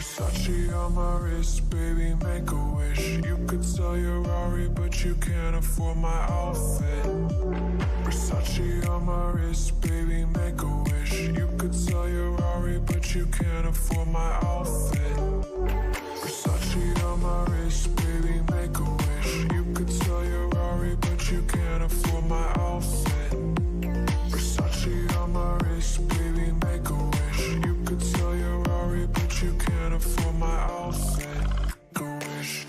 Versace on my wrist, baby, make a wish. You could sell your Rari, but you can't afford my outfit. Versace on my wrist, baby, make a wish. You could sell your Rari, but you can't afford my outfit. Versace on my wrist, baby, make a wish. You could sell your Rari, but you can't afford my outfit. Versace on my wrist, baby, make a wish. You could sell your Rari, but you can't afford my outfit. Make a wish.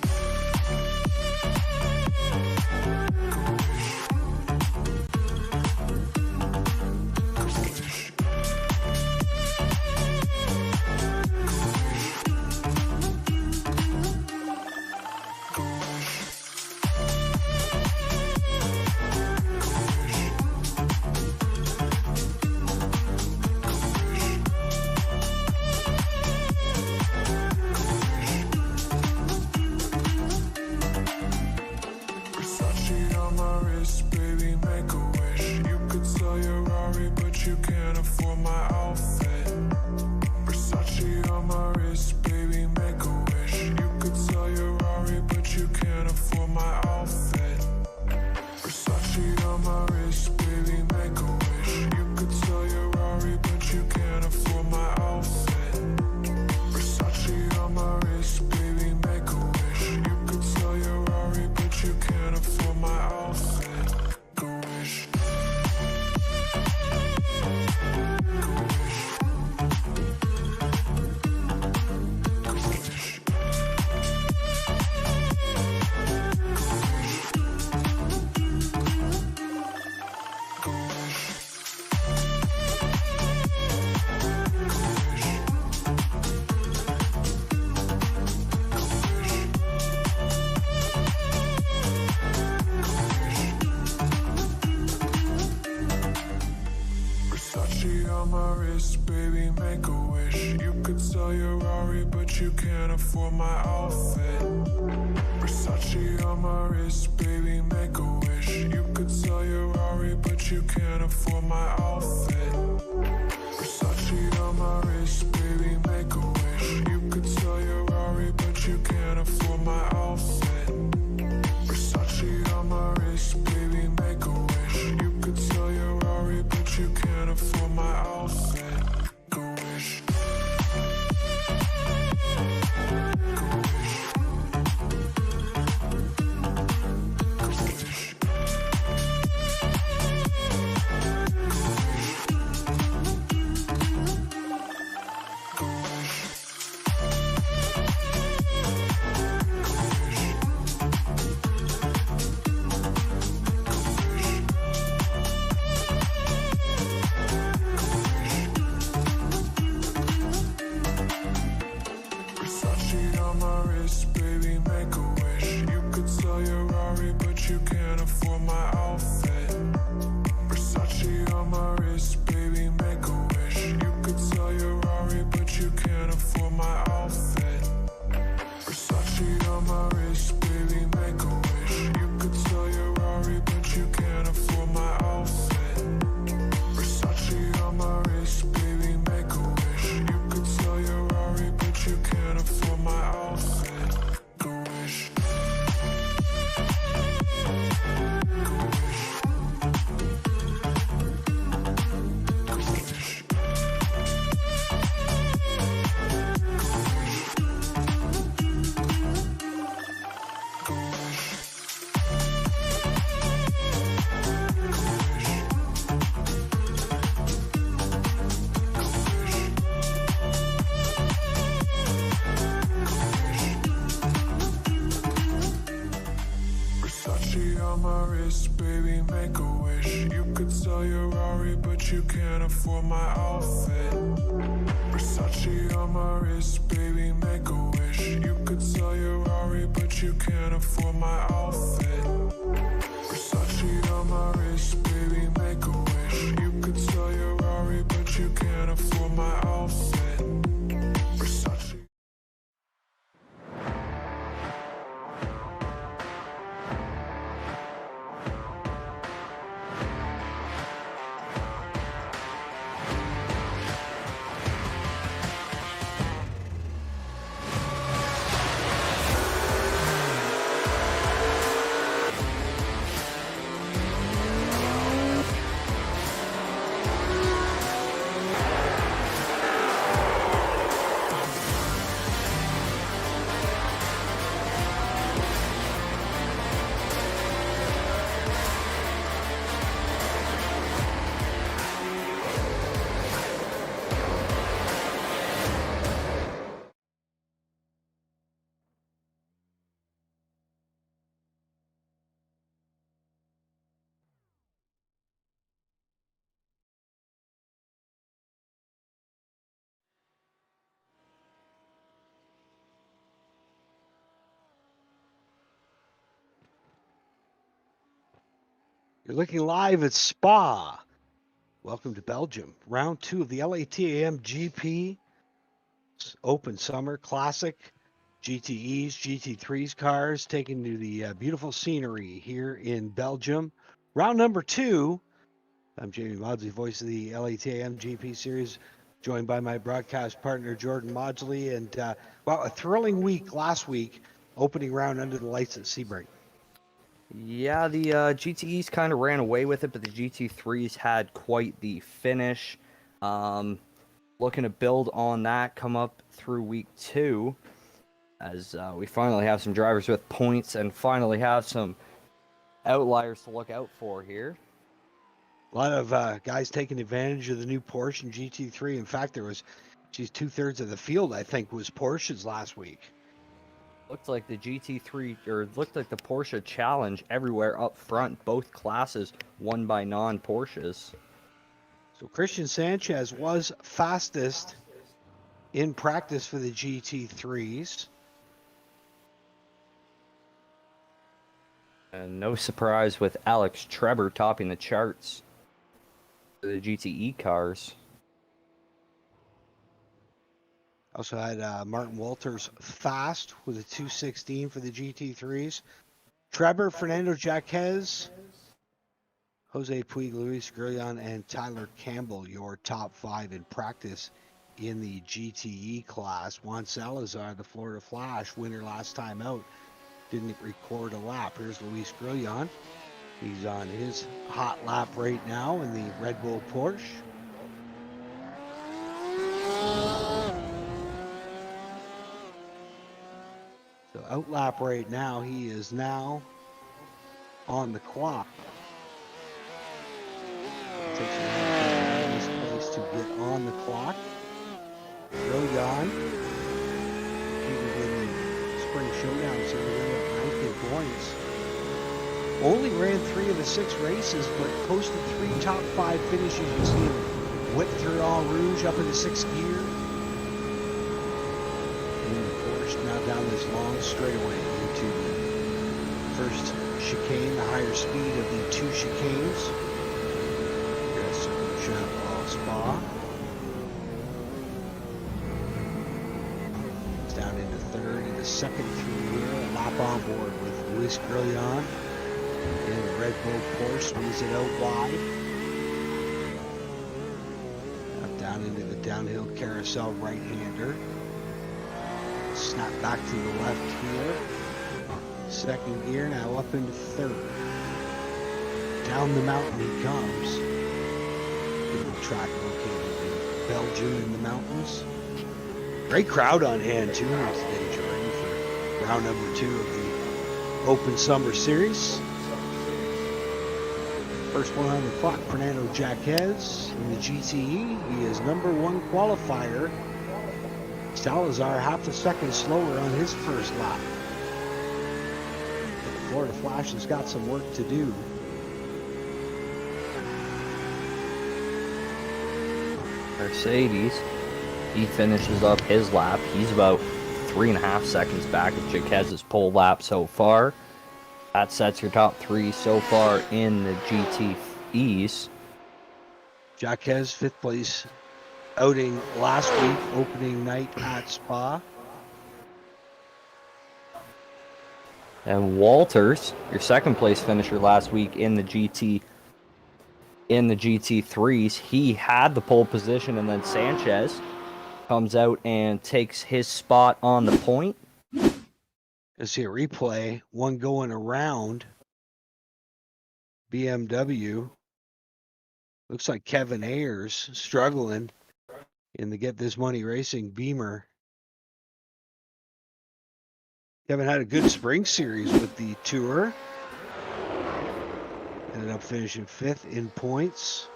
Baby, make a wish. You could sell your Rari, but you can't afford my outfit. Versace on my wrist, baby, make a wish. You could sell your Rari, but you can't afford my outfit. Versace on my wrist, baby, make a wish. You could sell your Rari, but you can't afford my outfit. Versace on my wrist, baby, make a wish. You could sell your Rari, but you can't afford my outfit. Baby, make a wish. You could sell your Rari, but you can't afford my outfit. Versace on my wrist, baby, make a wish. You could sell your Rari, but you can't afford my outfit. Versace on my wrist, baby, make a wish. You could sell your Rari, but you can't afford my outfit. Versace. You're looking live at Spa. Welcome to Belgium. Round 2 of the LATAM GP Open Summer Classic. GTEs, GT3s cars taken to the beautiful scenery here in Belgium. Round number 2. I'm Jamie Maudsley, voice of the LATAM GP Series, joined by my broadcast partner Jordan Maudsley. And, well, a thrilling week last week, opening round under the lights at Sebring. Yeah, the GTEs kind of ran away with it, but the GT3s had quite the finish. Looking to build on that, come up through week 2, as we finally have some drivers with points and finally have some outliers to look out for here. A lot of guys taking advantage of the new Porsche and GT3. In fact, there was, 2/3 of the field, I think, was Porsches last week. Looked like the GT3, or looked like the Porsche Challenge everywhere up front. Both classes won by non-Porsches. So Christian Sanchez was fastest in practice for the GT3s. And no surprise with Alex Trebor topping the charts for the GTE cars. Also had Martin Walters fast with a 2:16 for the GT3s. Trebor, Fernando Jaquez, Jose Puig, Luis Grillon, and Tyler Campbell, your top 5 in practice in the GTE class. Juan Salazar, the Florida Flash, winner last time out, didn't record a lap. Here's Luis Grillon. He's on his hot lap right now in the Red Bull Porsche. So out lap right now, he is now on the clock. It takes a nice place to get on the clock. Grillon, competed in the Spring Showdown, so he ended up 9th in points. Only ran 3 of the 6 races, but posted 3 top 5 finishes. You see him whip through All Rouge up into 6th gear. And of course, now down this long straightaway into the first chicane, the higher speed of the 2 chicanes. Yes, Champal Spa. It's down into 3rd, into 2nd through here. A lap on board with Luis Grillon. In the Red Bull Porsche, swings it out wide. Up down into the downhill carousel right-hander. Snap back to the left here. 2nd gear, now up into 3rd. Down the mountain he comes. Beautiful track located in Belgium in the mountains. Great crowd on hand too today, Jordan, for round number 2 of the Open Summer Series. First one on the clock, Fernando Jaquez in the GTE. He is number 1 qualifier. Salazar half a second slower on his first lap. But the Florida Flash has got some work to do. Mercedes, he finishes up his lap. He's about 3.5 seconds back of Jaquez's pole lap so far. That sets your top 3 so far in the GTEs. Jaquez, 5th place outing last week, opening night at Spa. And Walters, your 2nd place finisher last week in the GT3s, he had the pole position, and then Sanchez comes out and takes his spot on the point. You see a replay, one going around BMW. Looks like Kevin Ayers struggling in the Get This Money Racing Beamer. Kevin had a good spring series with the Tour. Ended up finishing 5th in points.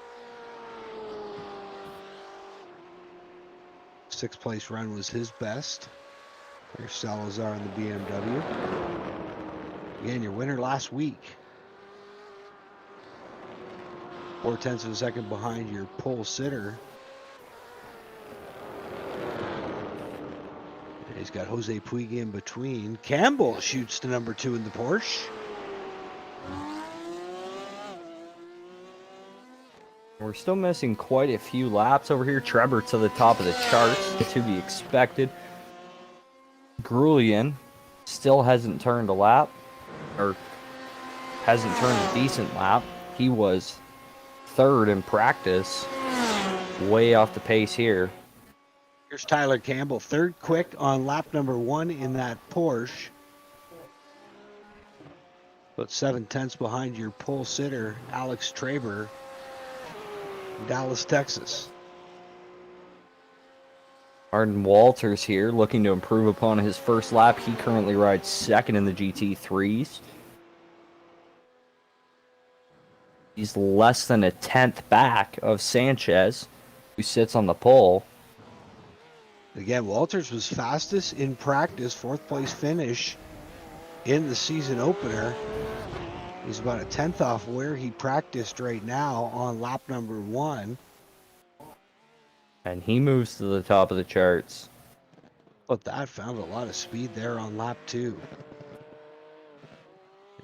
6th place run was his best. There's Salazar in the BMW. Again, your winner last week. 0.4 of a second behind your pole sitter. And he's got Jose Puig in between. Campbell shoots to number 2 in the Porsche. We're still missing quite a few laps over here. Trevor to the top of the charts, to be expected. Grulian still hasn't turned a lap, or hasn't turned a decent lap. He was third in practice, way off the pace here. Here's Tyler Campbell, third quick on lap number 1 in that Porsche. About 7/10 behind your pole sitter, Alex Traber, Dallas, Texas. Martin Walters here, looking to improve upon his first lap. He currently rides second in the GT3s. He's less than a tenth back of Sanchez, who sits on the pole. Again, Walters was fastest in practice, 4th place finish in the season opener. He's about a 10th off where he practiced right now on lap number 1. And he moves to the top of the charts. But that found a lot of speed there on lap 2.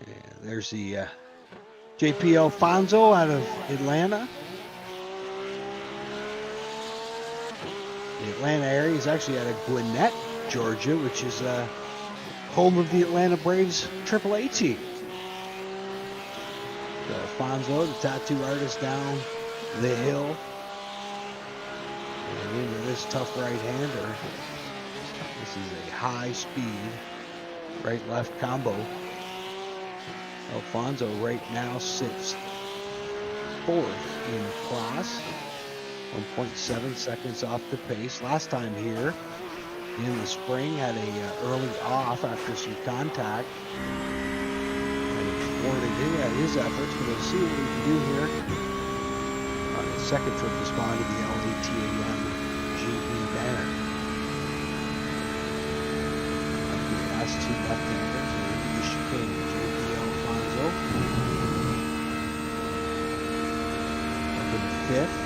And there's the JP Alfonso out of Atlanta. The Atlanta area is actually out of Gwinnett, Georgia, which is home of the Atlanta Braves AAA team. So Alfonso, the tattoo artist, down the hill and into this tough right-hander. This is a high-speed right-left combo. Alfonso right now sits 4th in class, 1.7 seconds off the pace. Last time here in the spring had a early off after some contact. And his efforts, but we'll see what we can do here on the second trip to Spa to the LATAM GP banner. The last 2 left-handers into the chicane. JP Alfonso up in 5th.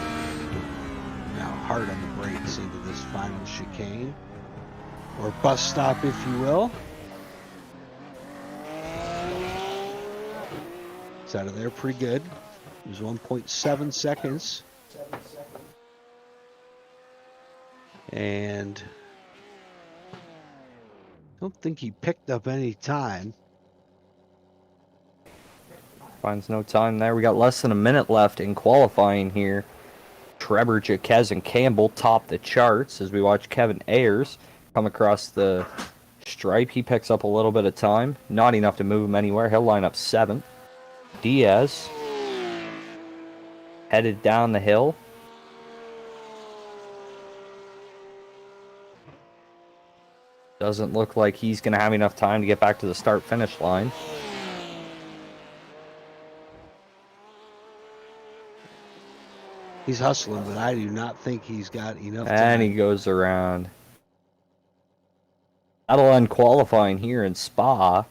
Now hard on the brakes into this final chicane, or bus stop, if you will. It's out of there pretty good. It was 1.7 seconds. And I don't think he picked up any time. Finds no time there. We got less than a minute left in qualifying here. Trevor, Jaquez, and Campbell top the charts as we watch Kevin Ayers come across the stripe. He picks up a little bit of time. Not enough to move him anywhere. He'll line up 7th. Diaz headed down the hill. Doesn't look like he's going to have enough time to get back to the start-finish line. He's hustling, but I do not think he's got enough time. And he goes around. That'll end qualifying here in Spa.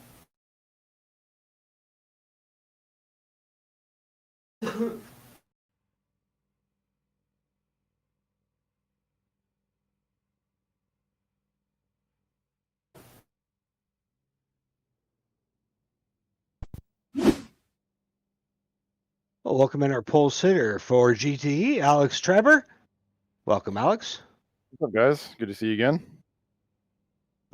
Well, welcome in our pole sitter for GTE, Alex Trevor. Welcome, Alex. What's up, guys? Good to see you again.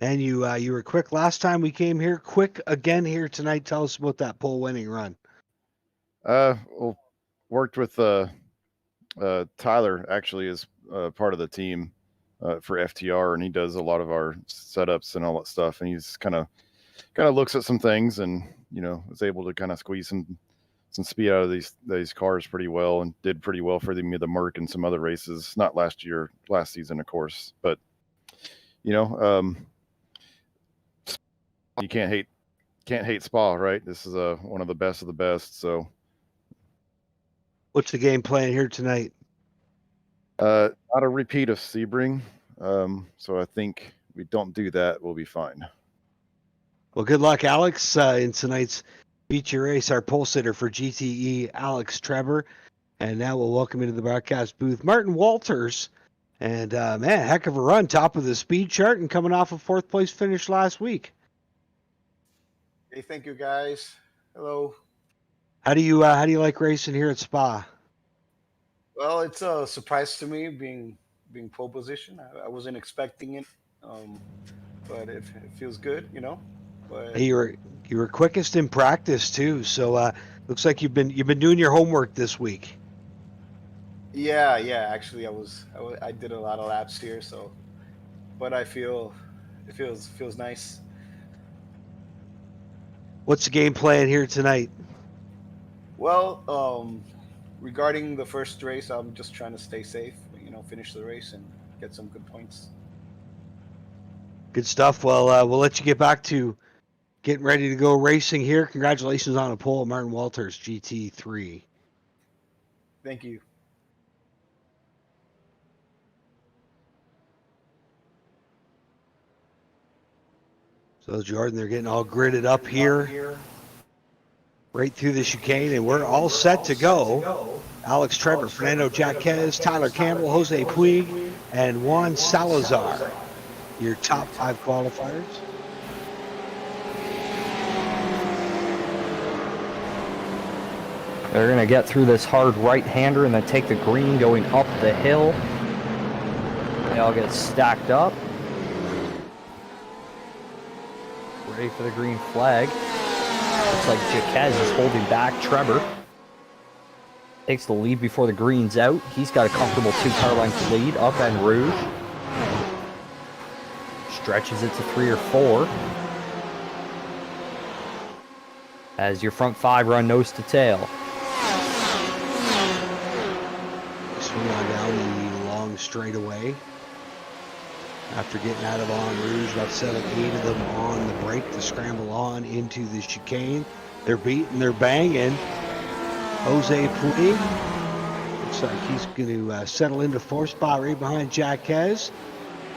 And you were quick last time we came here. Quick again here tonight. Tell us about that pole winning run. Well, worked with Tyler actually as part of the team for FTR, and he does a lot of our setups and all that stuff. And he's kind of looks at some things, and is able to kind of squeeze some speed out of these cars pretty well, and did pretty well for the Merc and some other races. Not last season, of course, but you can't hate Spa, right? This is one of the best. So, what's the game plan here tonight? Not a repeat of Sebring. So I think we don't do that, we'll be fine. Well, good luck, Alex, in tonight's feature race. Our pole sitter for GTE, Alex Trevor. And now we'll welcome into the broadcast booth Martin Walters. And man, heck of a run, top of the speed chart, and coming off a 4th place finish last week. Hey, thank you, guys. Hello. How do you like racing here at Spa? Well, it's a surprise to me being pole position. I wasn't expecting it, um, but it feels good, you know. But Hey, you were quickest in practice too, so looks like you've been doing your homework this week. yeah, yeah. Actually, I did a lot of laps here, so but I feel it feels nice. What's the game plan here tonight? Well, regarding the first race, I'm just trying to stay safe. You know, finish the race and get some good points. Good stuff. Well, we'll let you get back to getting ready to go racing here. Congratulations on a pole, Martin Walters, GT3. Thank you. So Jordan, they're getting all gridded up here, right through the chicane, and we're all set to go. Alex Trevor, Fernando Jaquez, Tyler Campbell, Jose Puig, and Juan Salazar, your top 5 qualifiers. They're going to get through this hard right-hander and then take the green going up the hill. They all get stacked up. Ready for the green flag. Looks like Jaquez is holding back Trevor. Takes the lead before the green's out. He's got a comfortable 2-car length lead up en rouge. Stretches it to 3 or 4. As your front 5 run nose to tail. Swing on down the long straightaway. After getting out of en rouge, about 7, 8 of them on the break to scramble on into the chicane. They're beating, they're banging. Jose Puig looks like he's going to settle into 4th spot right behind Jaquez.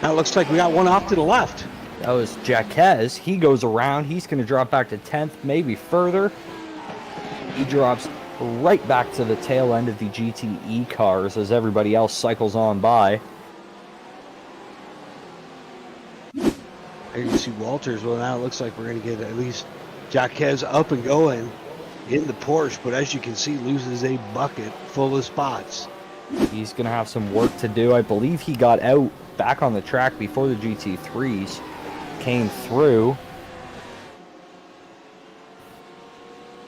Now it looks like we got one off to the left. That was Jaquez. He goes around. He's going to drop back to 10th, maybe further. He drops right back to the tail end of the GTE cars as everybody else cycles on by. There you see Walters. Well, now it looks like we're going to get at least Jaquez up and going in the Porsche, but as you can see, loses a bucket full of spots. He's going to have some work to do. I believe he got out back on the track before the GT3s came through.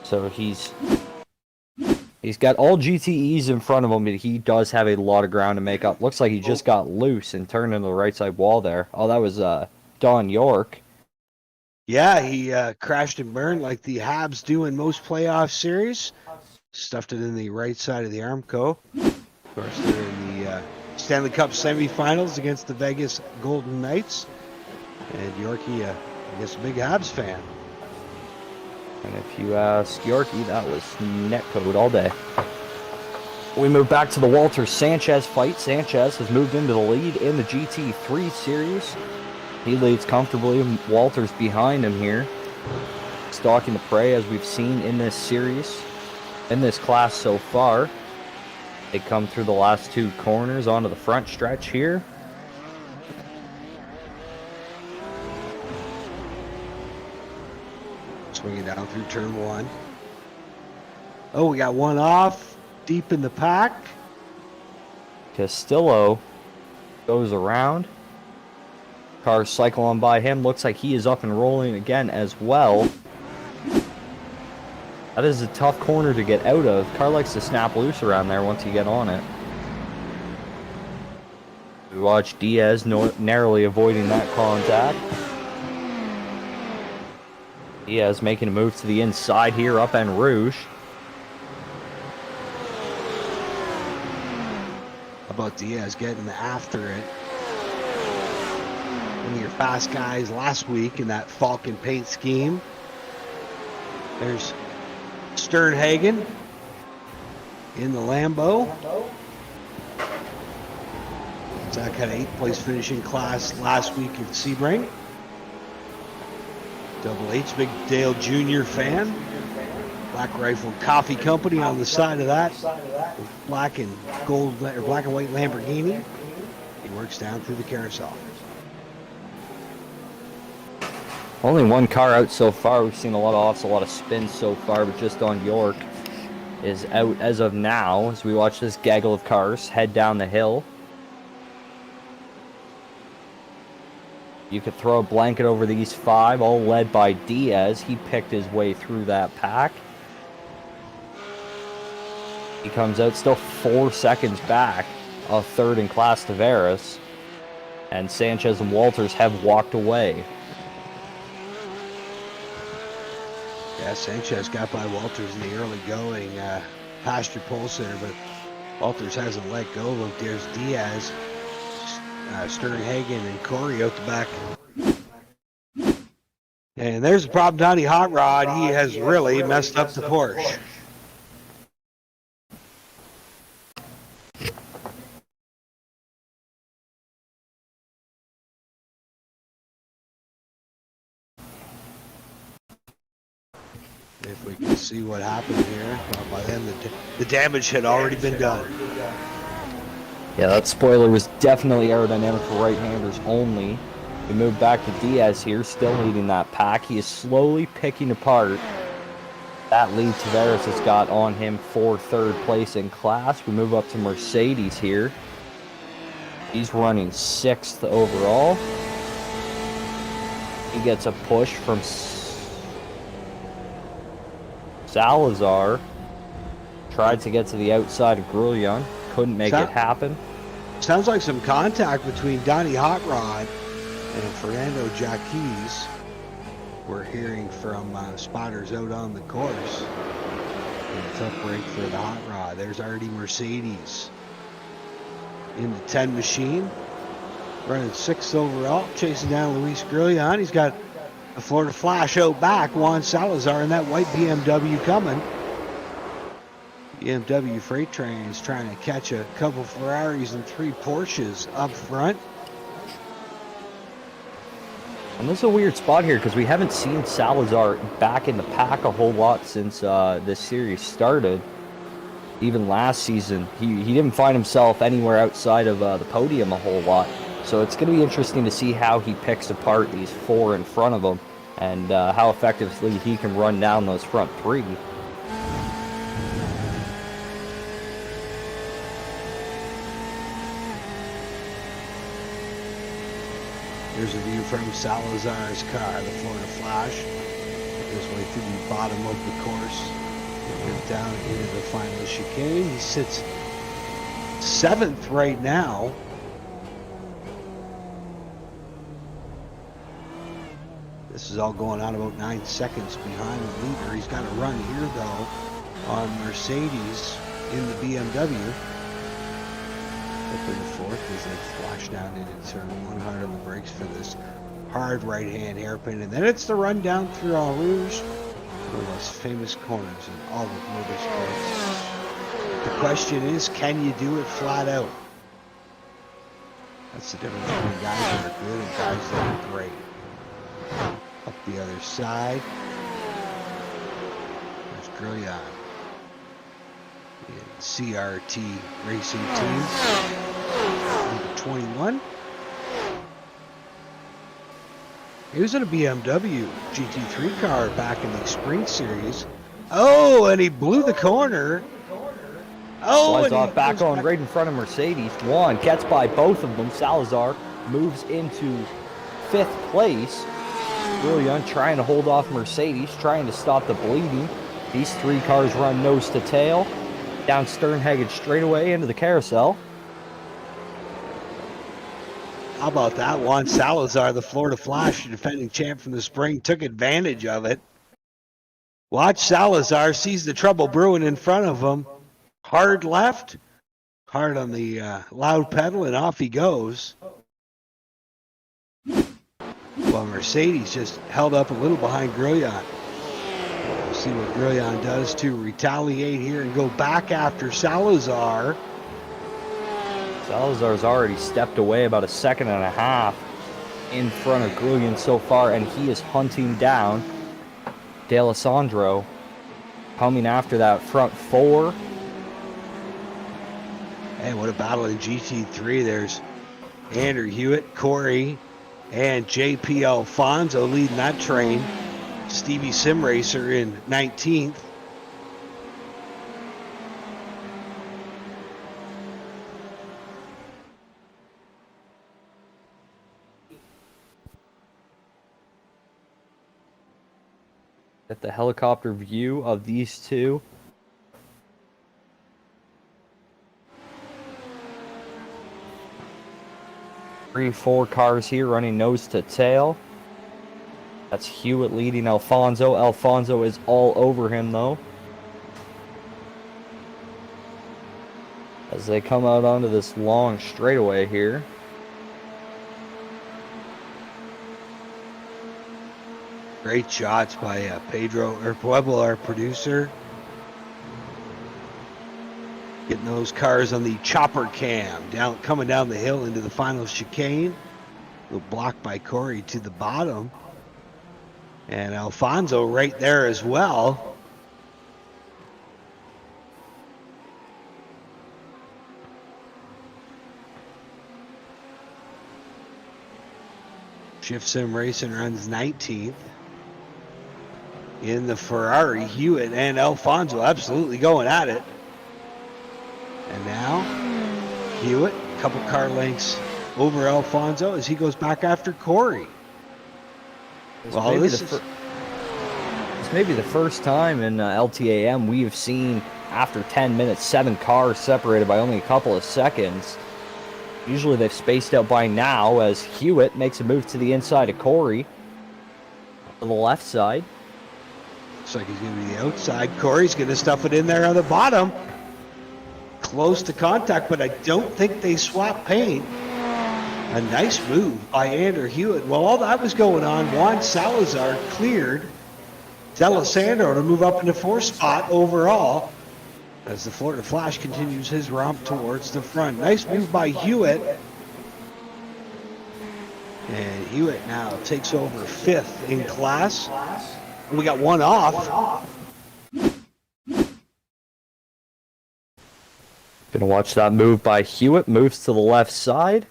So he's got all GTEs in front of him, but he does have a lot of ground to make up. Looks like he just got loose and turned into the right side wall there. Oh, that was Don York. Yeah, he crashed and burned like the Habs do in most playoff series. Stuffed it in the right side of the Armco. Of course, they're in the Stanley Cup semifinals against the Vegas Golden Knights. And Yorkie, I guess, a big Habs fan. And if you ask Yorkie, that was netcode all day. We move back to the Walters-Sanchez fight. Sanchez has moved into the lead in the GT3 series. He leads comfortably, Walters behind him here. Stalking the prey as we've seen in this series, in this class so far. They come through the last 2 corners onto the front stretch here. Swinging down through turn 1. Oh, we got one off, deep in the pack. Castillo goes around. Cars cycle on by him. Looks like he is up and rolling again as well. That is a tough corner to get out of. Car likes to snap loose around there once you get on it. We watch Diaz narrowly avoiding that contact. Diaz making a move to the inside here up en rouge. How about Diaz getting after it? One of your fast guys last week in that Falcon paint scheme. There's Sternhagen in the Lambo. Zach had an 8th place finishing class last week at Sebring. Double H, big Dale Jr. fan. Black Rifle Coffee Company on the side of that. Black and gold or black and white Lamborghini. He works down through the carousel. Only one car out so far. We've seen a lot of offs, a lot of spins so far, but just on York. is out as of now as we watch this gaggle of cars head down the hill. You could throw a blanket over these 5, all led by Diaz. He picked his way through that pack. He comes out still 4 seconds back of third in class Tavares. And Sanchez and Walters have walked away. Yeah, Sanchez got by Walters in the early going, past your pole sitter, but Walters hasn't let go of him. There's Diaz, Sternhagen, and Corey out the back. And there's the problem, Donnie Hot Rod. He has really messed up the Porsche. If we can see what happened here, well, by then the damage had already been done. Yeah, that spoiler was definitely aerodynamic for right-handers only. We move back to Diaz here, still leading that pack. He is slowly picking apart that lead Tavares has got on him for third place in class. We move up to Mercedes here. He's running 6th overall. He gets a push from Salazar. Tried to get to the outside of Grullion. Couldn't make it happen. Sounds like some contact between Donnie Hot Rod and Fernando Jaquez. We're hearing from spotters out on the course. And a tough break for the Hot Rod. There's already Mercedes in the 10 machine. Running 6th overall. Chasing down Luis Grullion. He's got a Florida Flash out back. Juan Salazar and that white BMW coming. BMW freight train is trying to catch a couple Ferraris and 3 Porsches up front. And this is a weird spot here because we haven't seen Salazar back in the pack a whole lot since this series started. Even last season, he didn't find himself anywhere outside of the podium a whole lot. So it's going to be interesting to see how he picks apart these 4 in front of him and how effectively he can run down those front 3. Here's a view from Salazar's car, the Florida Flash. His way through the bottom of the course. Down into the final chicane. He sits 7th right now. This is all going on about 9 seconds behind the leader. He's got a run here though on Mercedes in the BMW. Up in the 4th as they flash down into turn 1 hard on the brakes for this hard right-hand hairpin. And then it's the run down through Eau Rouge. One of those famous corners in all of motorsports. The question is, can you do it flat out? That's the difference between guys that are good and guys that are great. Up the other side. There's Grullion. CRT Racing Team. Number 21. He was in a BMW GT3 car back in the spring series. Oh, and he blew the corner. Oh, Slides off back on right in front of Mercedes. One gets by both of them. Salazar moves into 5th place. Grullion trying to hold off Mercedes, trying to stop the bleeding. These 3 cars run nose to tail. Down Sternhagen straight away into the carousel. How about that one? Salazar, the Florida Flash, defending champ from the spring, took advantage of it. Watch Salazar, sees the trouble brewing in front of him. Hard left, hard on the loud pedal, and off he goes. Well, Mercedes just held up a little behind Grullion. We'll see what Grullion does to retaliate here and go back after Salazar. Salazar's already stepped away about 1.5 seconds in front of Grullion so far, and he is hunting down D'Alessandro, coming after that front 4. Hey, what a battle in GT3. There's Andrew Hewitt, Corey, and JP Alfonso leading that train. Stevie Sim Racer in 19th. Get the helicopter view of these two. Three, four cars here running nose to tail. That's Hewitt leading Alfonso. Alfonso is all over him though. As they come out onto this long straightaway here. Great shots by Pueblo, our producer. Getting those cars on the chopper cam, coming down the hill into the final chicane. A little block by Corey to the bottom. And Alfonso right there as well. Shift Sim Racing runs 19th. In the Ferrari, Hewitt and Alfonso absolutely going at it. And now, Hewitt, a couple car lengths over Alfonso as he goes back after Corey. This may be the first time in LTAM we have seen, after 10 minutes, 7 cars separated by only a couple of seconds. Usually they've spaced out by now as Hewitt makes a move to the inside of Corey. To the left side. Looks like he's going to be the outside. Corey's going to stuff it in there on the bottom. Close to contact, but I don't think they swap paint. A nice move by Andrew Hewitt. While all that was going on, Juan Salazar cleared D'Alessandro to move up into 4th spot overall as the Florida Flash continues his romp towards the front. Nice move by Hewitt. And Hewitt now takes over 5th in class. We got one off. Gonna watch that move by Hewitt. Moves to the left side.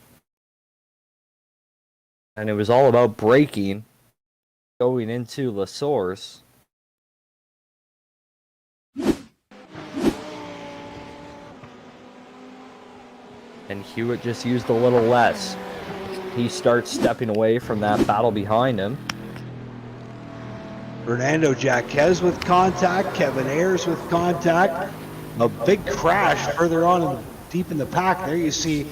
And it was all about braking going into La Source. And Hewitt just used a little less. He starts stepping away from that battle behind him. Fernando Jaquez with contact. Kevin Ayers with contact. A big crash further on deep in the pack. There you see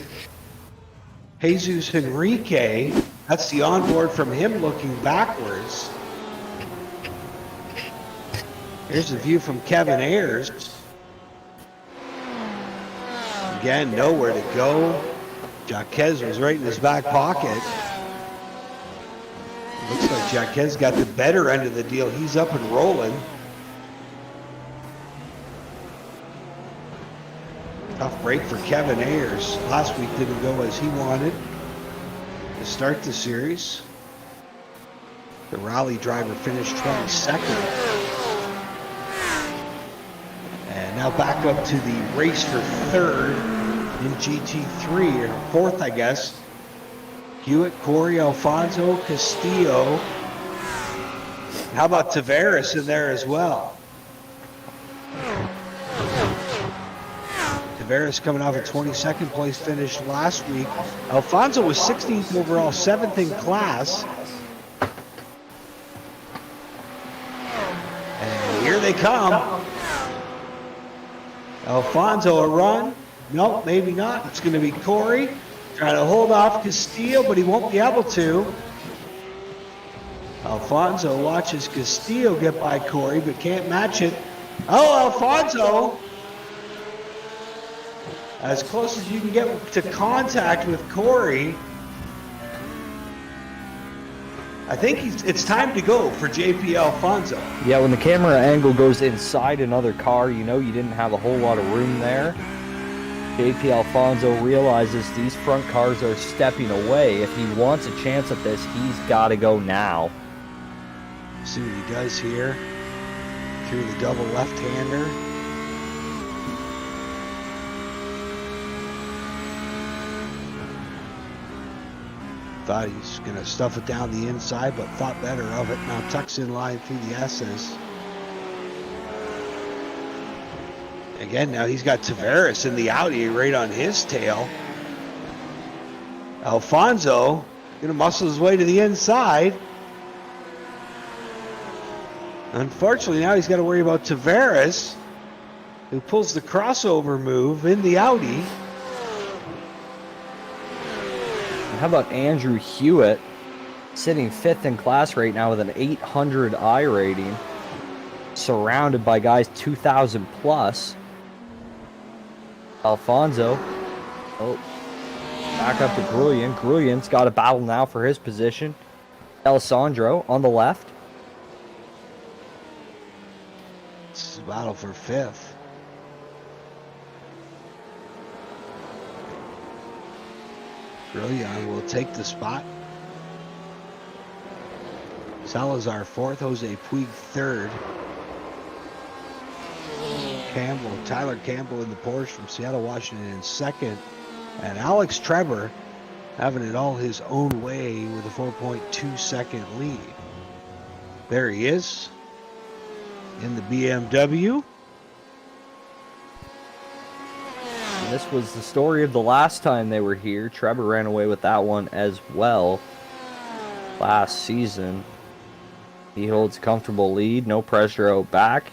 Jesus Enrique. That's the onboard from him looking backwards. Here's a view from Kevin Ayers. Again, nowhere to go. Jaquez was right in his back pocket. Looks like Jaquez got the better end of the deal. He's up and rolling. Tough break for Kevin Ayers. Last week didn't go as he wanted to start the series. The rally driver finished 22nd. And now back up to the race for 3rd in GT3, or 4th, I guess. Hewitt, Corey, Alfonso, Castillo. How about Tavares in there as well? Tavares coming off a 22nd place finish last week. Alfonso was 16th overall, 7th in class. And here they come. Alfonso a run. Nope, maybe not. It's going to be Corey trying to hold off Castillo, but he won't be able to. Alfonso watches Castillo get by Corey, but can't match it. Oh, Alfonso! As close as you can get to contact with Corey. I think it's time to go for JP Alfonso. Yeah, when the camera angle goes inside another car, you know you didn't have a whole lot of room there. JP Alfonso realizes these front cars are stepping away. If he wants a chance at this, he's got to go now. See what he does here. Through the double left-hander. Thought he's going to stuff it down the inside, but thought better of it. Now tucks in line through the S's. Again, now he's got Tavares in the Audi right on his tail. Alfonso going to muscle his way to the inside. Unfortunately, now he's got to worry about Tavares, who pulls the crossover move in the Audi. How about Andrew Hewitt, sitting 5th in class right now with an 800 I rating, surrounded by guys 2,000 plus. Alfonso, back up to Grullian. Grullian's got a battle now for his position. Alessandro on the left. This is a battle for 5th. Grullian will take the spot. Salazar 4th, Jose Puig 3rd. Tyler Campbell in the Porsche from Seattle, Washington in 2nd. And Alex Trevor having it all his own way with a 4.2 second lead. There he is in the BMW. And this was the story of the last time they were here. Trevor ran away with that one as well last season. He holds a comfortable lead, no pressure out back,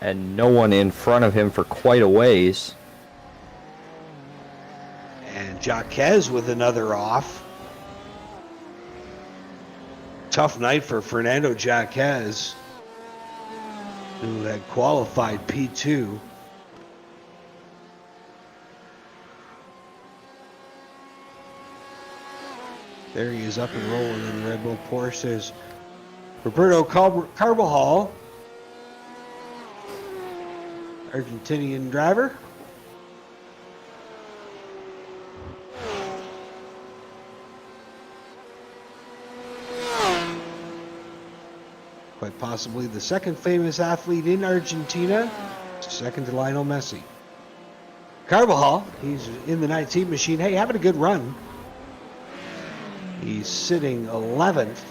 and no one in front of him for quite a ways. And Jaquez with another off. Tough night for Fernando Jaquez, who had qualified P2. There he is, up and rolling in the Red Bull Porsche. There's Roberto Carbajal, Argentinian driver. Quite possibly the second famous athlete in Argentina, second to Lionel Messi. Carbajal, he's in the 19 machine. Hey, having a good run. He's sitting 11th.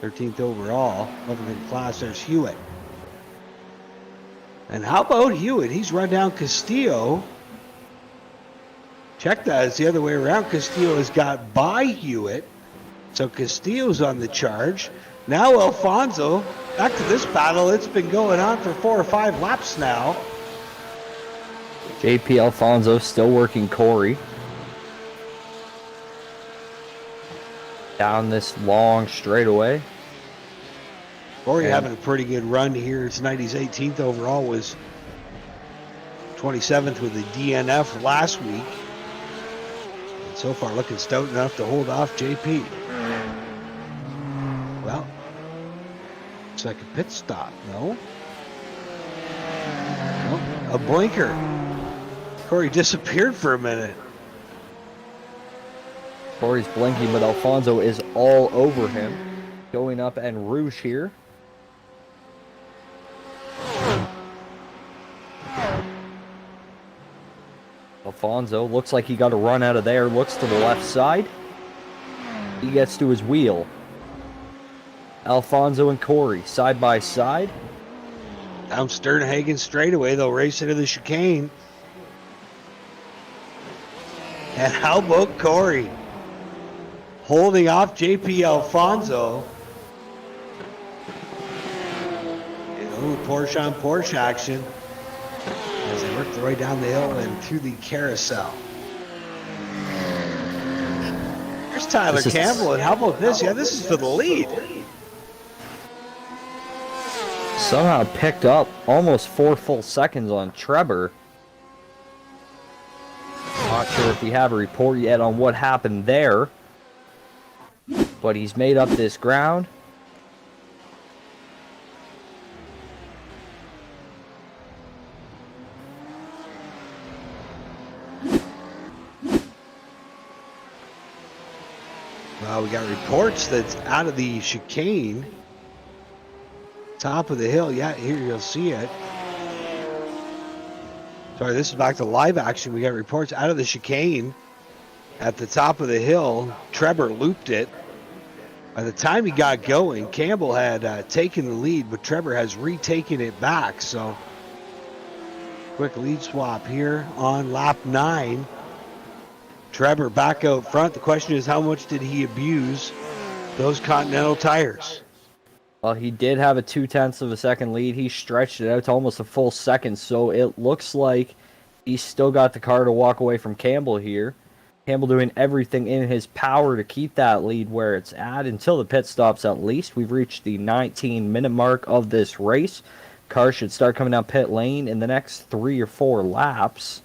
13th overall. 11th in class. There's Hewitt. And how about Hewitt? He's run down Castillo. Check that. It's the other way around. Castillo has got by Hewitt. So Castillo's on the charge. Now Alfonso. Back to this battle. It's been going on for 4 or 5 laps now. JP Alfonso still working Corey. Down this long straightaway. Corey having a pretty good run here tonight. He's 18th overall, was 27th with the DNF last week. And so far looking stout enough to hold off JP. Well, looks like a pit stop, no? Nope, a blinker. Corey disappeared for a minute. Corey's blinking, but Alfonso is all over him. Going up en rouge here. Alfonso looks like he got a run out of there. Looks to the left side. He gets to his wheel. Alfonso and Corey side by side. Down Sternhagen straightaway. They'll race into the chicane. And how about Corey? Holding off JP Alfonso. And a little Porsche on Porsche action as they work their way down the hill and through the carousel. There's Tyler Campbell, and how about this? Yeah, this is for the lead. Somehow picked up almost 4 full seconds on Trevor. Not sure if we have a report yet on what happened there. But he's made up this ground. Well, we got reports that's out of the chicane. Top of the hill. Yeah, here you'll see it. Sorry, this is back to live action. We got reports out of the chicane at the top of the hill. Trevor looped it. By the time he got going, Campbell had taken the lead, but Trevor has retaken it back. So, quick lead swap here on lap 9. Trevor back out front. The question is, how much did he abuse those Continental tires. Well, he did have a 0.2 of a second lead. He stretched it out to almost a full second, so it looks like he's still got the car to walk away from Campbell here. Campbell doing everything in his power to keep that lead where it's at until the pit stops at least. We've reached the 19-minute mark of this race. Cars should start coming down pit lane in the next 3 or 4 laps.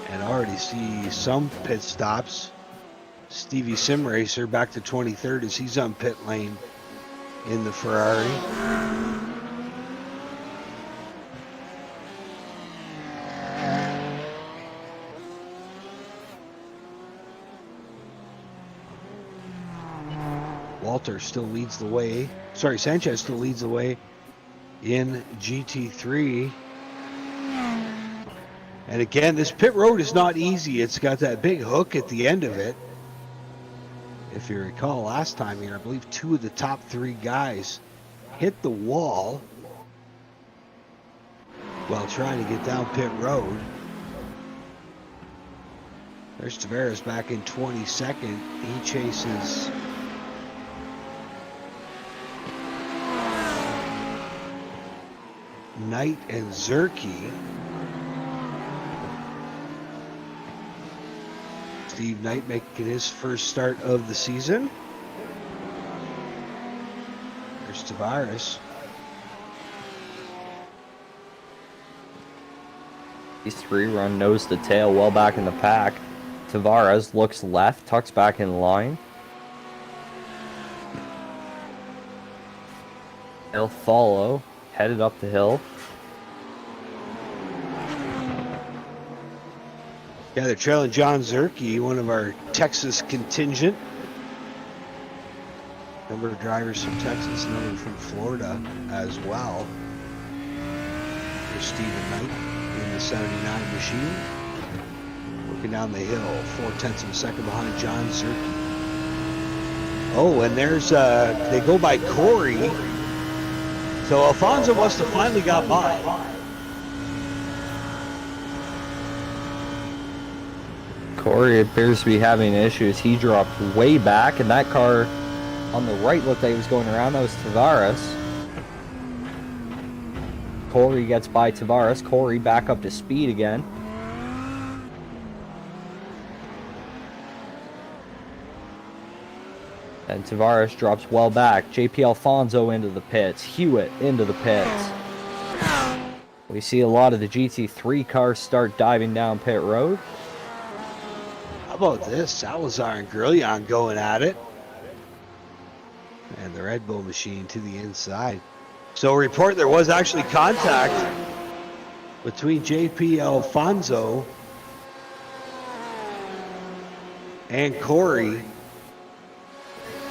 And already see some pit stops. Stevie Simracer back to 23rd as he's on pit lane in the Ferrari. Walter still leads the way. Sorry, Sanchez still leads the way in GT3. And again, this pit road is not easy. It's got that big hook at the end of it. If you recall last time here, I believe 2 of the top 3 guys hit the wall while trying to get down pit road. There's Tavares back in 22nd. He chases Knight and Zerke. Steve Knight making his first start of the season. There's Tavares. These 3 run nose to tail well back in the pack. Tavares looks left, tucks back in line. He'll follow, headed up the hill. Yeah, they're trailing John Zerke, one of our Texas contingent. Number of drivers from Texas, another from Florida as well. There's Stephen Knight in the 79 machine. Working down the hill, 0.4 of a second behind John Zerke. Oh, and there's, they go by Corey. So Alfonso must have finally got by. Corey appears to be having issues. He dropped way back, and that car on the right looked like it was going around. That was Tavares. Corey gets by Tavares. Corey back up to speed again. And Tavares drops well back. JP Alfonso into the pits. Hewitt into the pits. We see a lot of the GT3 cars start diving down pit road. How about this? Salazar and Grillion going at it. And the Red Bull machine to the inside. So report there was actually contact between JP Alfonso and Corey.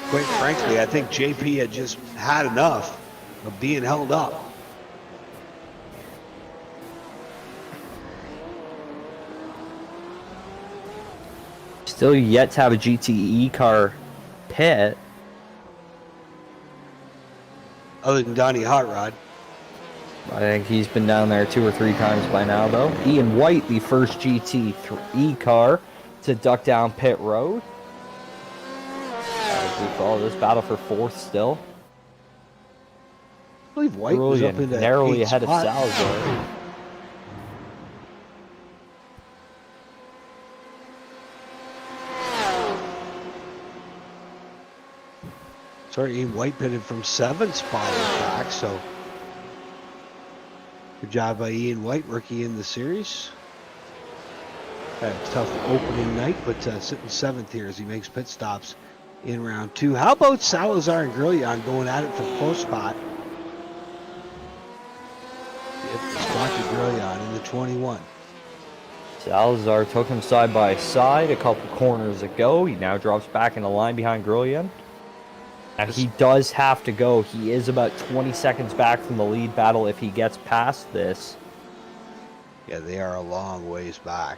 Quite frankly, I think JP had just had enough of being held up. Still yet to have a GTE car pit. Other than Donnie Hot Rod. I think he's been down there 2 or 3 times by now, though. Ian White, the first GT3 car to duck down pit road. As we follow this battle for 4th still. I believe White was up in that narrowly 8th ahead spot. of Salazar. Sorry, Ian White pitted from 7th spot in back, so good job by Ian White, rookie in the series. Had a tough opening night, but sitting 7th here as he makes pit stops in round 2. How about Salazar and Grillion going at it for 4th spot? Yep, the spot to Grillion in the 21. Salazar took him side by side a couple corners ago. He now drops back in the line behind Grillion. Now he does have to go. He is about 20 seconds back from the lead battle if he gets past this. Yeah, they are a long ways back.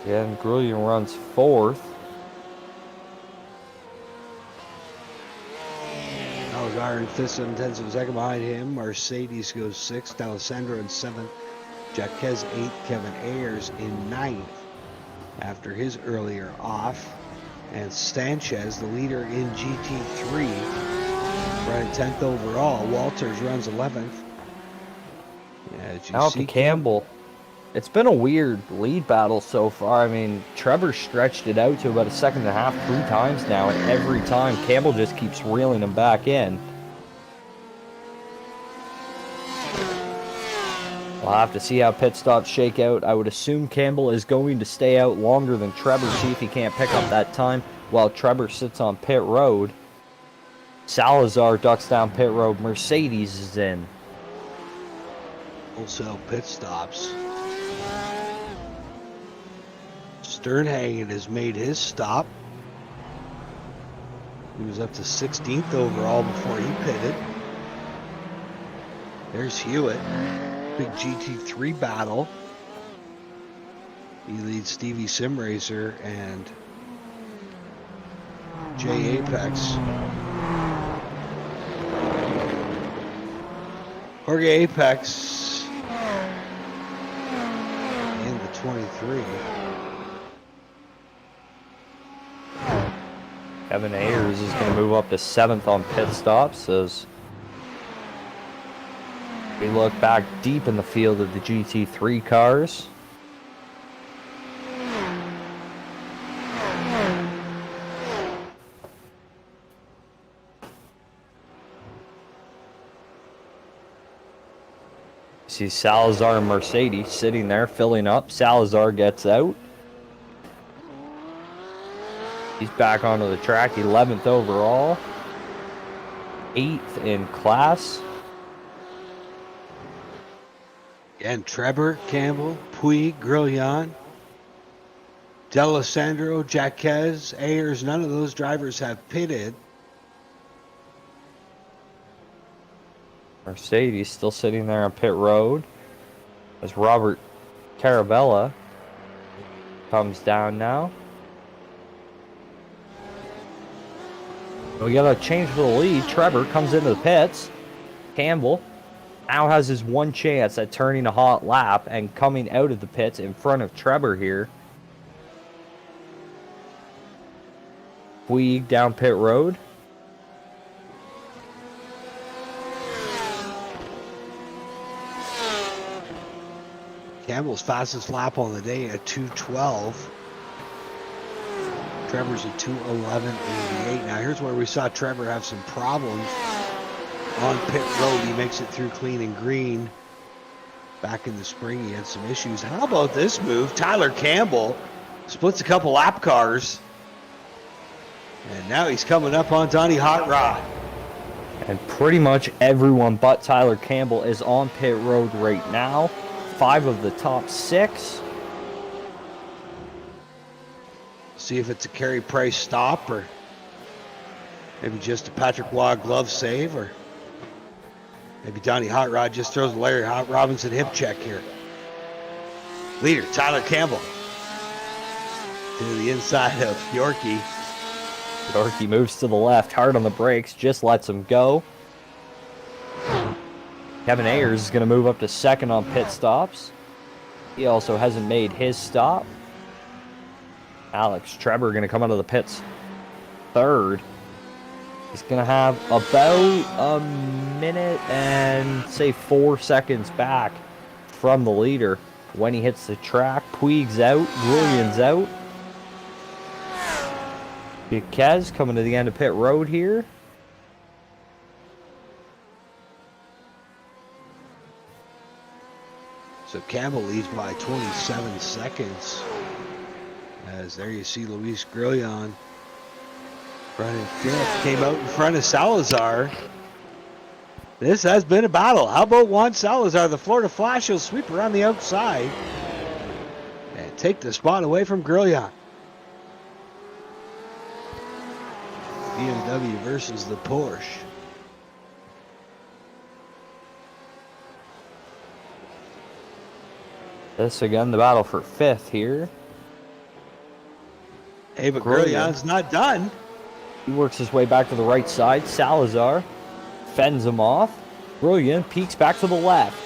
Yeah, and Grullion runs 4th. Salazar in 5th, 7/10 second behind him. Mercedes goes 6th. Alessandro in 7th. Jaquez 8th. Kevin Ayers in 9th after his earlier off. And Sanchez, the leader in GT3, running 10th overall. Walters runs 11th. As you Out see, to Campbell. It's been a weird lead battle so far. I mean, Trevor stretched it out to about a second and a half 3 times now, and every time Campbell just keeps reeling him back in. We'll have to see how pit stops shake out. I would assume Campbell is going to stay out longer than Trevor, see if he can't pick up that time while Trevor sits on pit road. Salazar ducks down pit road. Mercedes is in. Wholesale pit stops. Sternhagen has made his stop. He was up to 16th overall before he pitted. There's Hewitt. Big GT3 battle. He leads Stevie Simracer and Jay Apex. Jorge Apex in the 23. Kevin Ayers is going to move up to 7th on pit stops as we look back deep in the field of the GT3 cars. See Salazar and Mercedes sitting there filling up. Salazar gets out. He's back onto the track, 11th overall, 8th in class. And Trevor, Campbell, Puig, Grillon, D'Alessandro, Jaquez, Ayers, none of those drivers have pitted. Mercedes still sitting there on pit road as Robert Carabella comes down now. We got a change for the lead. Trevor comes into the pits. Campbell now has his one chance at turning a hot lap and coming out of the pits in front of Trevor here. Puig down pit road. Campbell's fastest lap on the day at 2:12. Trevor's at 2:11.88. Now here's where we saw Trevor have some problems on pit road. He makes it through clean and green. Back in the spring, he had some issues. How about this move? Tyler Campbell splits a couple lap cars. And now he's coming up on Donnie Hot Rod. And pretty much everyone but Tyler Campbell is on pit road right now. 5 of the top 6. See if it's a Carey Price stop or maybe just a Patrick Waugh glove save, or maybe Donnie Hot Rod just throws a Larry Hot Robinson hip check here. Leader Tyler Campbell to the inside of Yorkie. Yorkie moves to the left, hard on the brakes, just lets him go. Kevin Ayers is going to move up to 2nd on pit stops. He also hasn't made his stop. Alex Trevor going to come out of the pits 3rd. He's going to have about a minute and say 4 seconds back from the leader when he hits the track. Puig's out. Williams out. Jaquez coming to the end of pit road here. So Campbell leads by 27 seconds. As there you see Luis Grillon running 5th. Came out in front of Salazar. This has been a battle. How about Juan Salazar? The Florida Flash will sweep around the outside and take the spot away from Grillon. BMW versus the Porsche. This again, the battle for 5th here. Hey, but Brilliant. Grillon's not done. He works his way back to the right side. Salazar fends him off. Brilliant peeks back to the left.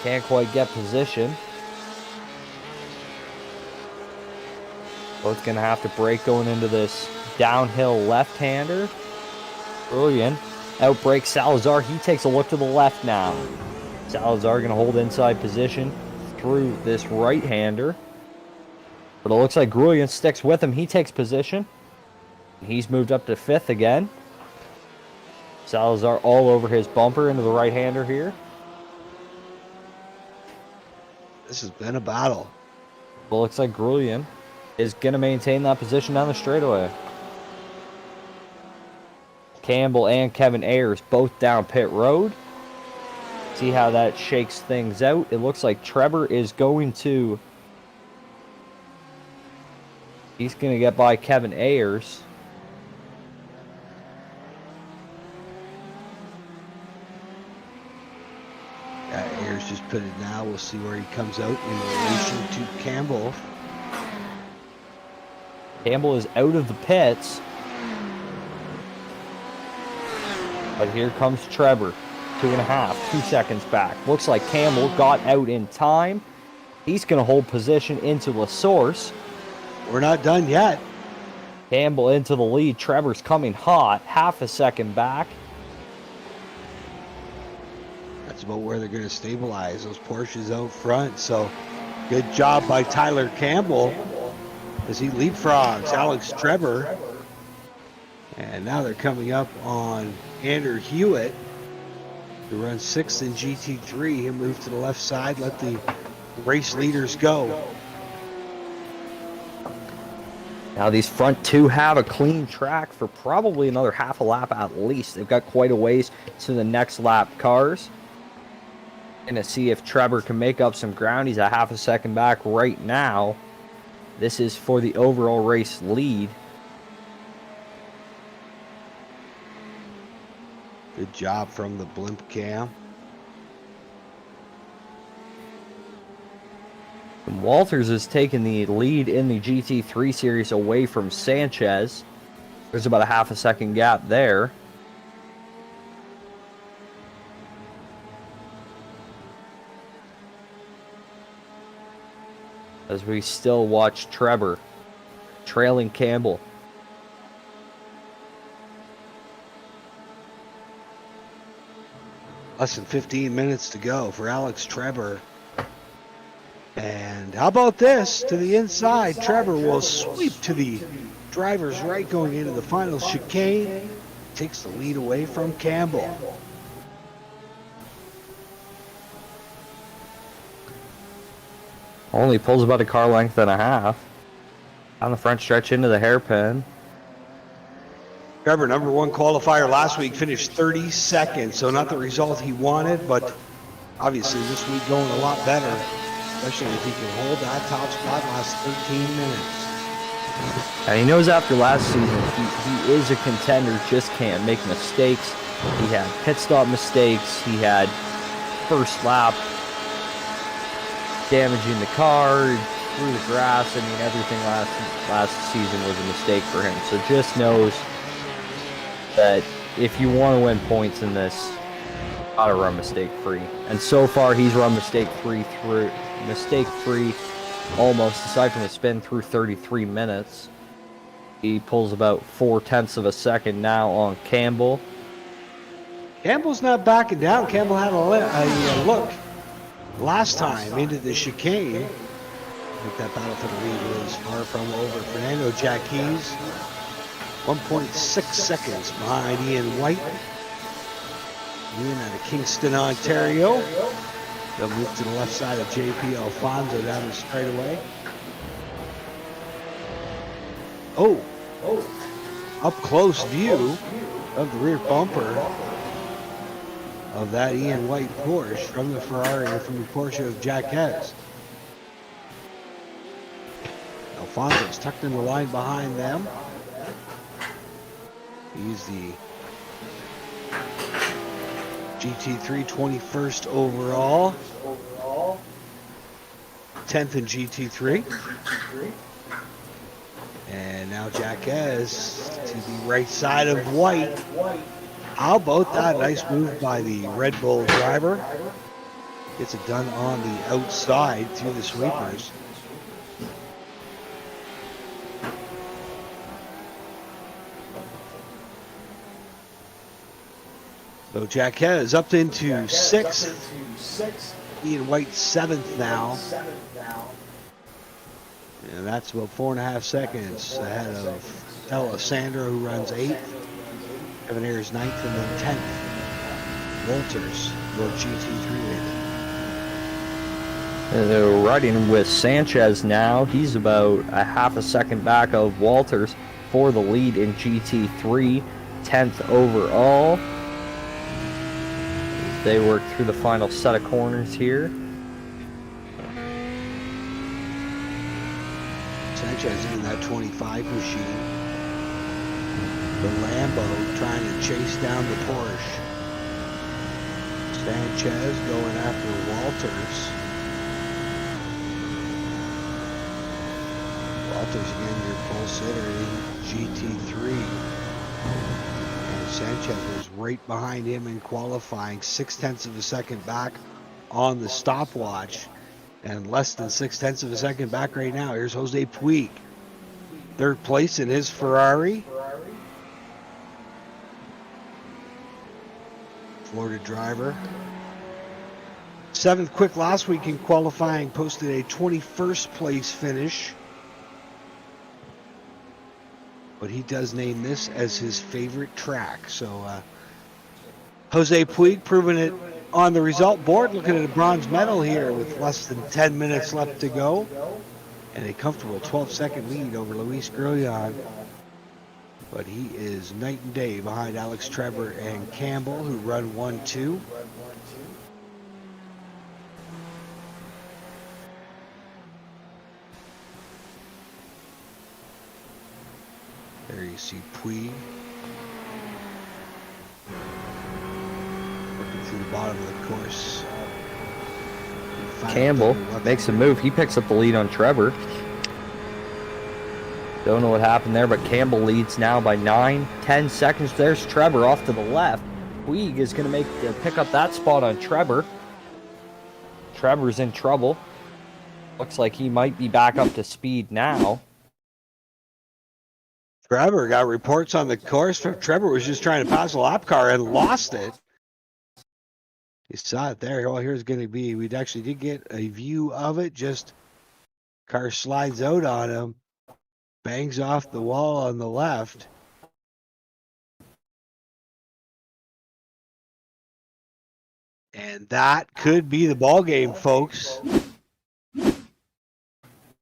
Can't quite get position. Both gonna have to break going into this downhill left-hander. Brilliant. Outbreaks Salazar. He takes a look to the left now. Salazar gonna hold inside position through this right-hander. But it looks like Grullian sticks with him. He takes position. He's moved up to 5th again. Salazar all over his bumper into the right-hander here. This has been a battle. But it looks like Grullian is going to maintain that position down the straightaway. Campbell and Kevin Ayers both down pit road. See how that shakes things out. It looks like Trevor is going to... He's going to get by Kevin Ayers. Yeah, Ayers just put it now. We'll see where he comes out in relation to Campbell. Campbell is out of the pits. But here comes Trevor. 2.5, 2 seconds back. Looks like Campbell got out in time. He's going to hold position into La Source. We're not done yet. Campbell into the lead. Trevor's coming hot. Half a second back. That's about where they're going to stabilize those Porsches out front. So good job by Tyler Campbell as he leapfrogs Alex Trevor. And now they're coming up on Andrew Hewitt, who runs 6th in GT3. He'll move to the left side, let the race leaders go. Now these front two have a clean track for probably another half a lap at least. They've got quite a ways to the next lap cars. Gonna see if Trevor can make up some ground. He's a half a second back right now. This is for the overall race lead. Good job from the blimp cam. And Walters has taken the lead in the GT3 series away from Sanchez. There's about a half a second gap there. As we still watch Trevor trailing Campbell. Less than 15 minutes to go for Alex Trevor. And how about this? To the inside, Trevor will sweep to the driver's right going into the final chicane. Takes the lead away from Campbell. Only pulls about a car length and a half. On the front stretch into the hairpin. Trevor, number one qualifier last week, finished 32nd, so not the result he wanted, but obviously this week going a lot better, especially if he can hold that top spot last 13 minutes. And he knows after last season he is a contender, just can't make mistakes. He had pit stop mistakes, he had first lap damaging the car, through the grass. I mean, everything last season was a mistake for him. So just knows that if you want to win points in this, you gotta run mistake-free. And so far, he's run mistake-free almost, aside from the spin, through 33 minutes. He pulls about 0.4 of a second now on Campbell. Campbell's not backing down. Campbell had a look last time into the chicane. I think that battle for the lead was far from over. Fernando Jacques, 1.6 seconds behind Ian White. Ian out of Kingston, Ontario. They'll move to the left side of JP Alfonso down the straightaway. Oh, up close view of the rear bumper of that Ian White Porsche from the Ferrari, from the Porsche of Jacques. Alfonso's tucked in the line behind them. He's the GT3 21st overall. 10th in GT3. And now Jaquez to the right side of White. How about that? Nice move by the Red Bull driver. Gets it done on the outside through the sweepers. So Jaquez up into 6th. Ian White 7th now. And that's about 4.5 seconds ahead of Alessandro, who runs 8th. Kevin Ayers 9th, and then 10th. Walters, your GT3 leader. They're riding with Sanchez now. He's about a half a second back of Walters for the lead in GT3, 10th overall. They work through the final set of corners here. Sanchez in that 25 machine. The Lambo trying to chase down the Porsche. Sanchez going after Walters. Walters again, your pole sitter in GT3. And Sanchez was right behind him in qualifying, 0.6 of a second back on the stopwatch. And less than 0.6 of a second back right now. Here's Jose Puig. 3rd place in his Ferrari. Florida driver. 7th quick last week in qualifying, posted a 21st place finish. But he does name this as his favorite track. So Jose Puig proving it on the result board, looking at a bronze medal here with less than 10 minutes left to go. And a comfortable 12-second lead over Luis Grillon. But he is night and day behind Alex Trevor and Campbell, who run 1-2. There you see Puig working through the bottom of the course. Campbell makes a move. He picks up the lead on Trevor. Don't know what happened there, but Campbell leads now by 9-10 seconds. There's Trevor off to the left. Puig is going to pick up that spot on Trevor. Trevor's in trouble. Looks like he might be back up to speed now. Trevor got reports on the course from Trevor was just trying to pass a lap car and lost it. You saw it there. Well, here's going to be, we actually did get a view of it. Just car slides out on him, bangs off the wall on the left. And that could be the ball game, folks.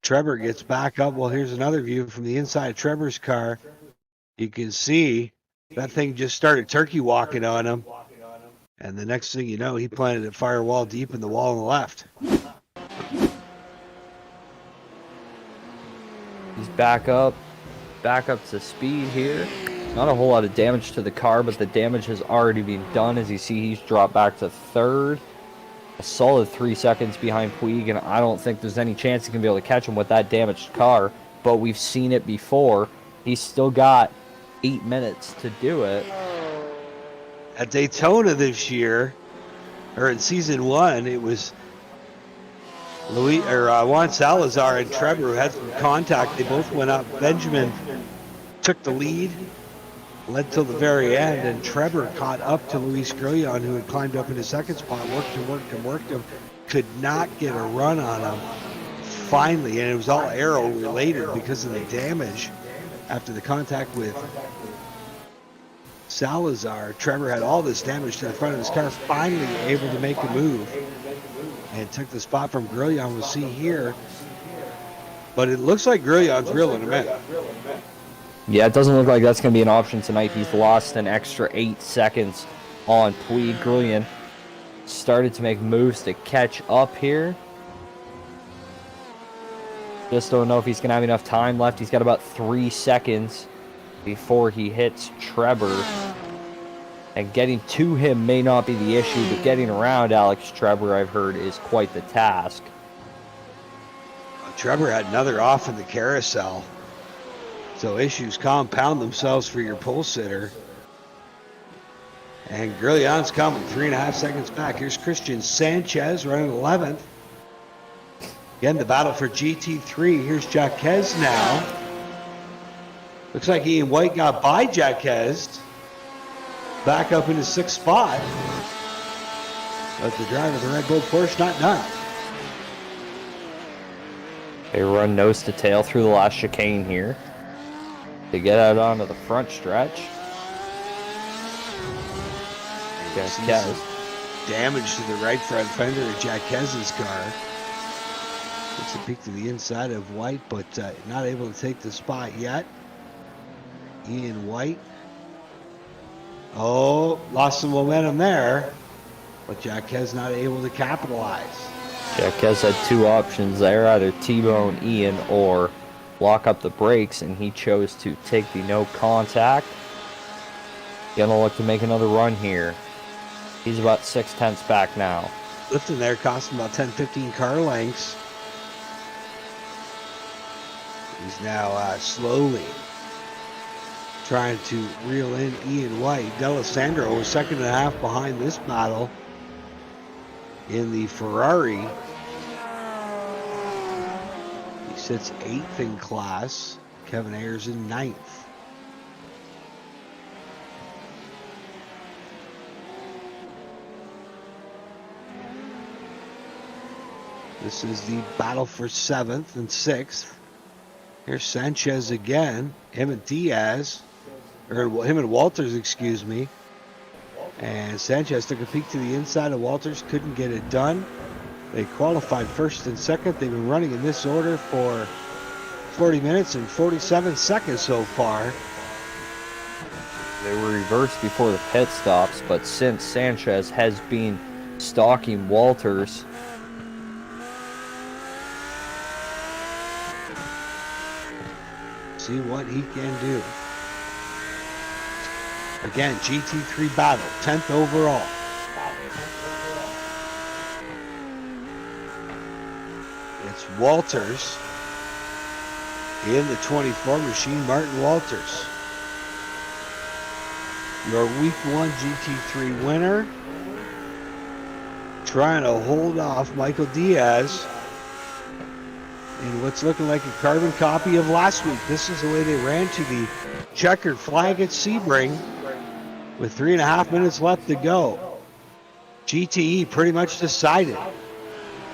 Trevor gets back up. Well, here's another view from the inside of Trevor's car. You can see that thing just started turkey walking on him. And the next thing you know, he planted a firewall deep in the wall on the left. He's back up to speed here. Not a whole lot of damage to the car, but the damage has already been done. As you see, he's dropped back to 3rd. A solid 3 seconds behind Puig, and I don't think there's any chance he can be able to catch him with that damaged car. But we've seen it before. He's still got 8 minutes to do it. At Daytona this year, or in season 1, it was Juan Salazar and Trevor who had some contact. They both went up. Benjamin took the lead, led till the very end, and Trevor caught up to Luis Grillon, who had climbed up in his 2nd spot, worked him, could not get a run on him. Finally, and it was all aero related because of the damage after the contact with Salazar. Trevor had all this damage to the front of his car, finally able to make a move and took the spot from Grillon. We'll see here, but it looks like Grillon's reeling him in. Yeah, it doesn't look like that's going to be an option tonight. He's lost an extra 8 seconds on Puig. Grillon started to make moves to catch up here. Just don't know if he's going to have enough time left. He's got about 3 seconds before he hits Trevor. And getting to him may not be the issue, but getting around Alex Trevor, I've heard, is quite the task. Trevor had another off in the carousel. So issues compound themselves for your pole sitter. And Grillon's coming 3.5 seconds back. Here's Christian Sanchez running 11th. Again, the battle for GT3. Here's Jaquez now. Looks like Ian White got by Jaquez. Back up in the 6th spot. But the driver of the Red Bull Porsche not done. They run nose to tail through the last chicane here to get out onto the front stretch. Jaquez. Damage to the right front fender of Jaquez's car. Takes a peek to the inside of White, but not able to take the spot yet. Ian White. Oh, lost some momentum there, but Jaquez not able to capitalize. Jaquez had two options there, either T-bone Ian or lock up the brakes, and he chose to take the no contact. Gonna look to make another run here. He's about 6/10 back now. Lifting there cost him about 10-15 car lengths. He's now slowly trying to reel in Ian White. D'Alessandro was 2.5 behind this battle in the Ferrari. He sits 8th in class. Kevin Ayers in 9th. This is the battle for 7th and 6th. Here's Sanchez again. Him and Diaz. Or him and Walters, excuse me. And Sanchez took a peek to the inside of Walters. Couldn't get it done. They qualified 1st and 2nd. They've been running in this order for 40 minutes and 47 seconds so far. They were reversed before the pit stops, but since Sanchez has been stalking Walters, see what he can do. Again, GT3 battle, 10th overall. It's Walters in the 24 machine, Martin Walters. Your week 1 GT3 winner. Trying to hold off Michael Diaz in what's looking like a carbon copy of last week. This is the way they ran to the checkered flag at Sebring with 3.5 minutes left to go. GTE pretty much decided.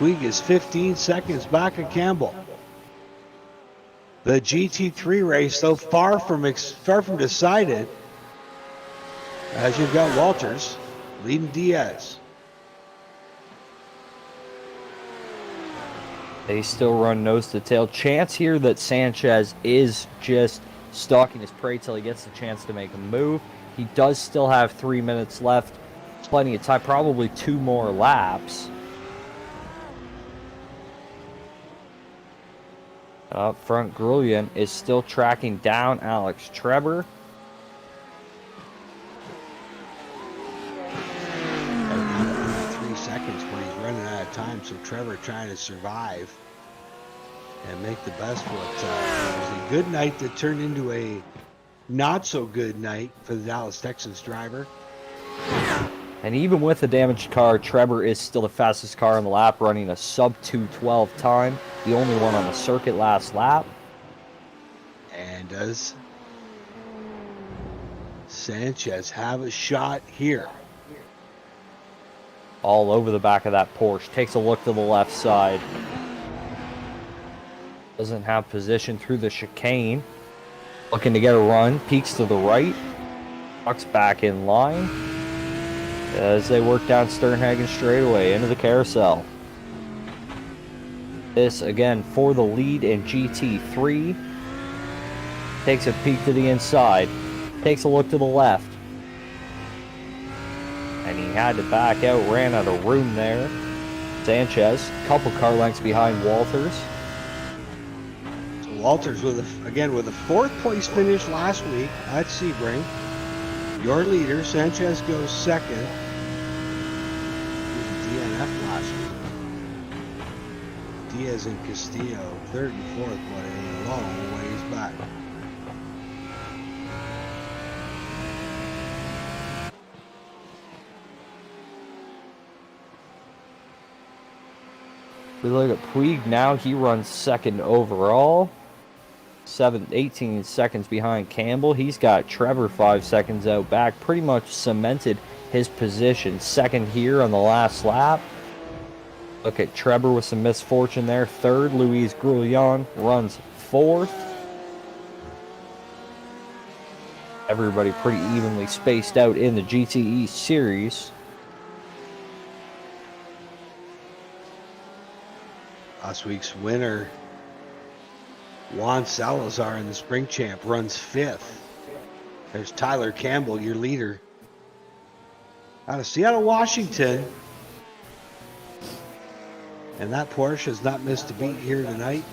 Puig is 15 seconds back of Campbell. The GT3 race, though, far from decided, as you've got Walters leading Diaz. they still run nose to tail. Chance here that Sanchez is just stalking his prey till he gets the chance to make a move. He does still have 3 minutes left. Plenty of time, probably 2 more laps. Up front, Grullion is still tracking down Alex Treber. Seconds where he's running out of time, so Trevor trying to survive and make the best of it. It was a good night that turned into a not so good night for the Dallas Texans driver. And even with the damaged car, Trevor is still the fastest car on the lap, running a sub 2:12 time, the only one on the circuit last lap. And does Sanchez have a shot here? All over the back of that Porsche. Takes a look to the left side. Doesn't have position through the chicane. Looking to get a run. Peeks to the right. Tucks back in line as they work down Sternhagen straightaway into the carousel. This again for the lead in GT3. Takes a peek to the inside. Takes a look to the left. And he had to back out, ran out of room there. Sanchez, couple car lengths behind Walters. So Walters with a 4th place finish last week at Sebring. Your leader, Sanchez, goes 2nd. He was a DNF last week. Diaz and Castillo 3rd and 4th, but a long ways back. We look at Puig now. He runs second overall. 18 seconds behind Campbell. He's got Trevor 5 seconds out back. Pretty much cemented his position. Second here on the last lap. Look at Trevor with some misfortune there. Third, Luis Grullon runs fourth. Everybody pretty evenly spaced out in the GTE series. Last week's winner, Juan Salazar in the Spring Champ, runs fifth. There's Tyler Campbell, your leader. Out of Seattle, Washington. And that Porsche has not missed a beat here tonight.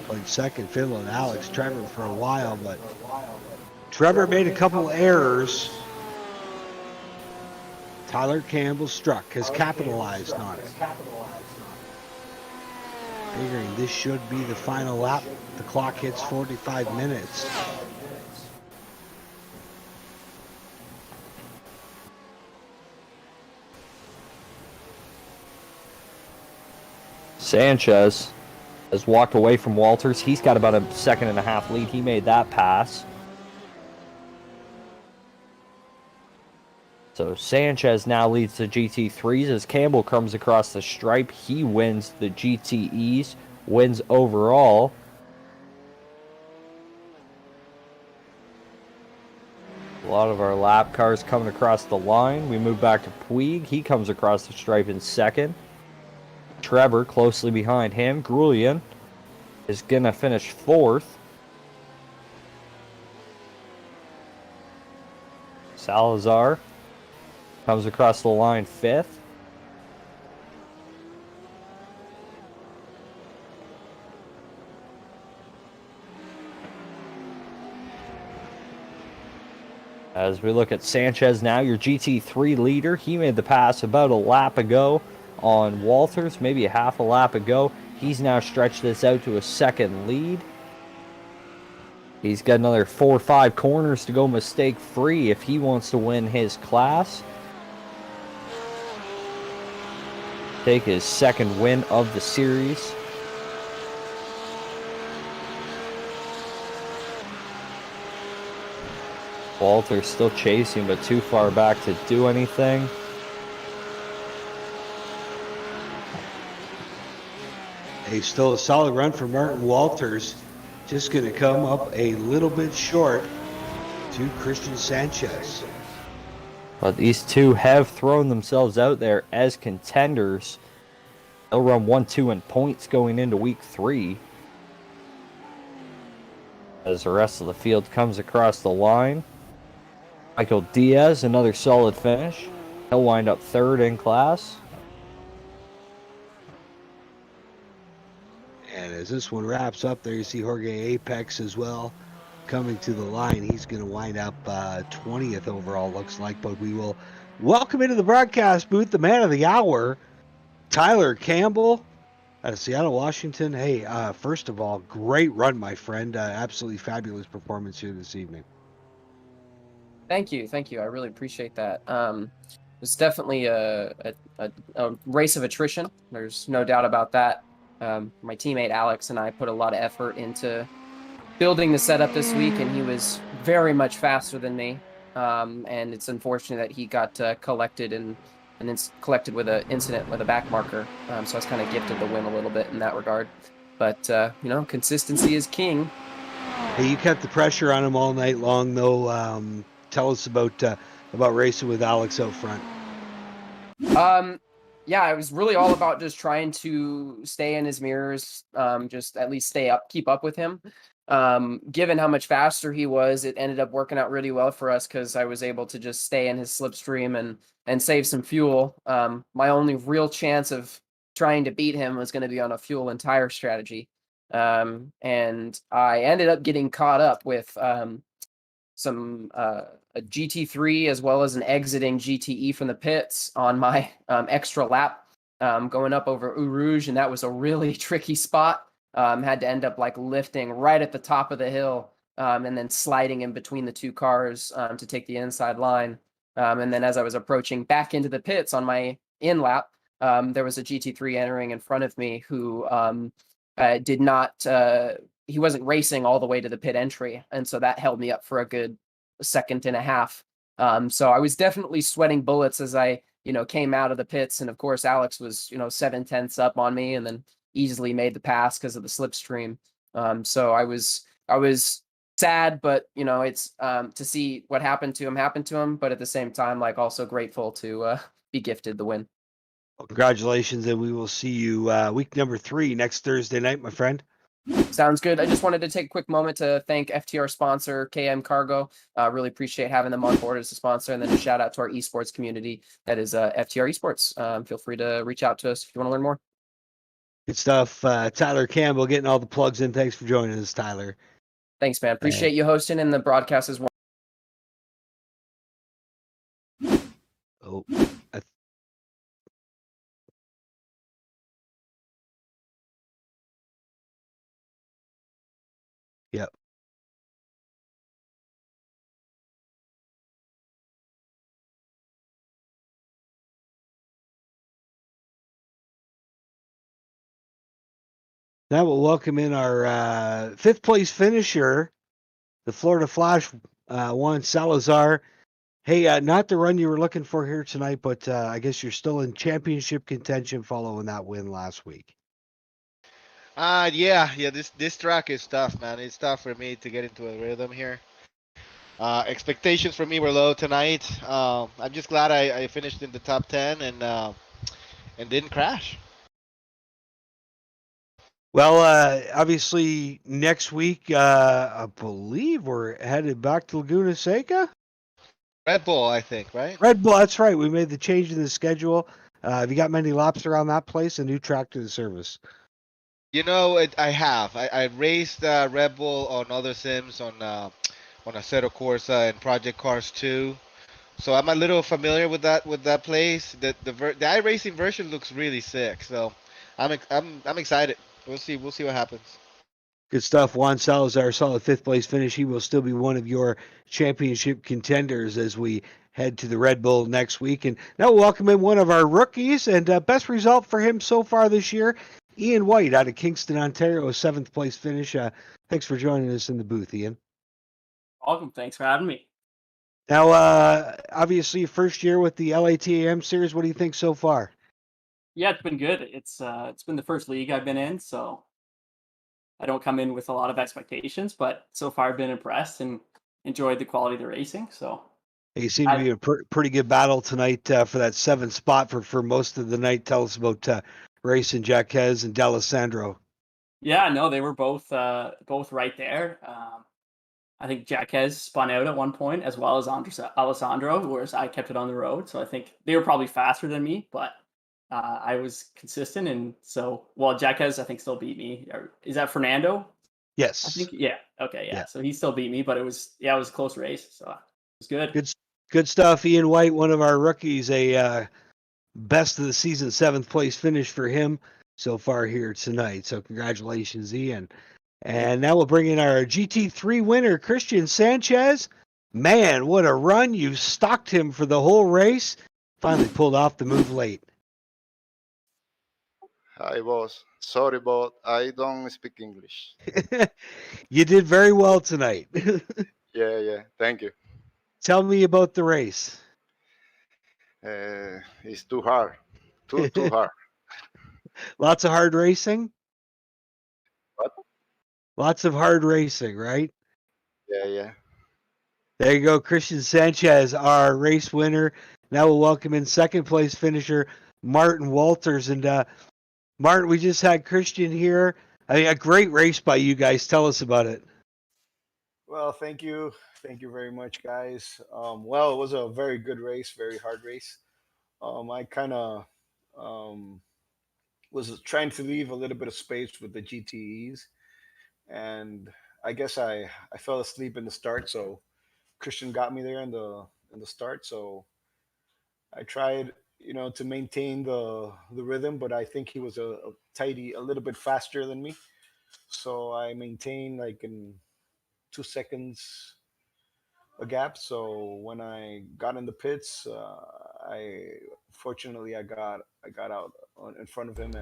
Played second fiddle with Alex Trevor for a while, but Trevor made a couple errors. Tyler Campbell struck, has capitalized on it. Figuring this should be the final lap. The clock hits 45 minutes. Sanchez has walked away from Walters. He's got about a 1.5 second lead. He made that pass. So Sanchez now leads the GT3s as Campbell comes across the stripe. He wins the GTEs, wins overall. A lot of our lap cars coming across the line. We move back to Puig. He comes across the stripe in second. Trevor closely behind him. Grullon is going to finish fourth. Salazar comes across the line fifth. As we look at Sanchez now, your GT3 leader. He made the pass about a lap ago on Walters, maybe a half a lap ago. He's now stretched this out to a second lead. He's got another 4 or 5 corners to go mistake-free if he wants to win his class. Take his second win of the series. Walter's still chasing, but too far back to do anything. Hey, still a solid run for Martin Walters. Just going to come up a little bit short to Christian Sanchez. But these two have thrown themselves out there as contenders. They'll run 1-2 in points going into week 3. As the rest of the field comes across the line. Michael Diaz, another solid finish. He'll wind up third in class. And as this one wraps up, there you see Jorge Apex as well coming to the line. He's going to wind up 20th overall, looks like. But we will welcome into the broadcast booth the man of the hour, Tyler Campbell out of Seattle, Washington. Hey, first of all, great run, my friend. Absolutely fabulous performance here this evening. Thank you. I really appreciate that. It's definitely a race of attrition. There's no doubt about that. My teammate Alex and I put a lot of effort into building the setup this week, and he was very much faster than me. And it's unfortunate that he got collected collected with an incident with a back marker. So I was kind of gifted the win a little bit in that regard. But consistency is king. Hey, you kept the pressure on him all night long, though. Tell us about racing with Alex out front. Yeah, it was really all about just trying to stay in his mirrors, just at least keep up with him. Given how much faster he was, it ended up working out really well for us because I was able to just stay in his slipstream and save some fuel. My only real chance of trying to beat him was going to be on a fuel and tire strategy. And I ended up getting caught up with a GT3 as well as an exiting GTE from the pits on my extra lap going up over Eau Rouge, and that was a really tricky spot. Had to end up lifting right at the top of the hill and then sliding in between the two cars to take the inside line. And then as I was approaching back into the pits on my in lap, there was a GT3 entering in front of me who did not. He wasn't racing all the way to the pit entry, and so that held me up for a good second and a half. So I was definitely sweating bullets as I, came out of the pits, and of course Alex was, 7/10 up on me, and then easily made the pass because of the slipstream. So I was sad, but it's to see what happened to him, but at the same time, like, also grateful to be gifted the win. Well, congratulations, and we will see you week number 3 next Thursday night, my friend. Sounds good. I just wanted to take a quick moment to thank FTR sponsor KM Cargo. Really appreciate having them on board as a sponsor, and then a shout out to our esports community that is FTR Esports. Feel free to reach out to us if you want to learn more. Good stuff. Tyler Campbell getting all the plugs in. Thanks for joining us, Tyler. Thanks, man. Appreciate you hosting and the broadcast as well. Oh, yep. Now we'll welcome in our 5th place finisher, the Florida Flash, Juan Salazar. Hey, not the run you were looking for here tonight, but I guess you're still in championship contention following that win last week. Yeah. This track is tough, man. It's tough for me to get into a rhythm here. Expectations for me were low tonight. I'm just glad I finished in the top 10 and didn't crash. Well, obviously next week, I believe we're headed back to Laguna Seca. Red Bull, I think, right? Red Bull, that's right. We made the change in the schedule. Have you got many laps around that place? A new track to the service. I have. I raced Red Bull on other sims on Assetto Corsa and Project Cars 2. So I'm a little familiar with that place. The iRacing version looks really sick. So I'm excited. We'll see what happens. Good stuff. Juan Salazar, solid 5th place finish. He will still be one of your championship contenders as we head to the Red Bull next week. And now we'll welcome in one of our rookies, and best result for him so far this year, Ian White out of Kingston, Ontario, a 7th place finish. Thanks for joining us in the booth, Ian. Welcome. Thanks for having me. Now, obviously, first year with the LATAM series. What do you think so far? Yeah, it's been good. It's been the first league I've been in, so I don't come in with a lot of expectations, but so far I've been impressed and enjoyed the quality of the racing. So You seem to be a pretty good battle tonight for that 7th spot for most of the night. Tell us about Racing Jaquez and D'Alessandro. yeah, no, they were both right there. I think Jaquez spun out at one point as well as Alessandro, whereas I kept it on the road. So I think they were probably faster than me, but I was consistent. And so, Jaquez, I think, still beat me. Is that Fernando? Yes. I think, yeah. Okay, yeah. Yeah. So he still beat me, but it was a close race. So it was good. Good stuff. Ian White, one of our rookies, a best of the season 7th place finish for him so far here tonight. So congratulations, Ian. And now we'll bring in our GT3 winner, Christian Sanchez. Man, what a run. You stalked him for the whole race. Finally pulled off the move late. Hi, boss. Sorry, but I don't speak English. You did very well tonight. Yeah. Thank you. Tell me about the race. It's too hard. Too hard. Lots of hard racing? What? Lots of hard racing, right? Yeah. There you go, Christian Sanchez, our race winner. Now we'll welcome in 2nd place finisher, Martin Walters. And Martin, we just had Christian here. I mean, a great race by you guys. Tell us about it. Well, thank you very much, guys. Well, it was a very good race, very hard race. I kind of was trying to leave a little bit of space with the GTEs, and I guess I fell asleep in the start, so Christian got me there in the start. So I tried, to maintain the rhythm, but I think he was a little bit faster than me. So I maintained like in 2 seconds a gap. So when I got in the pits, I got got out in front of him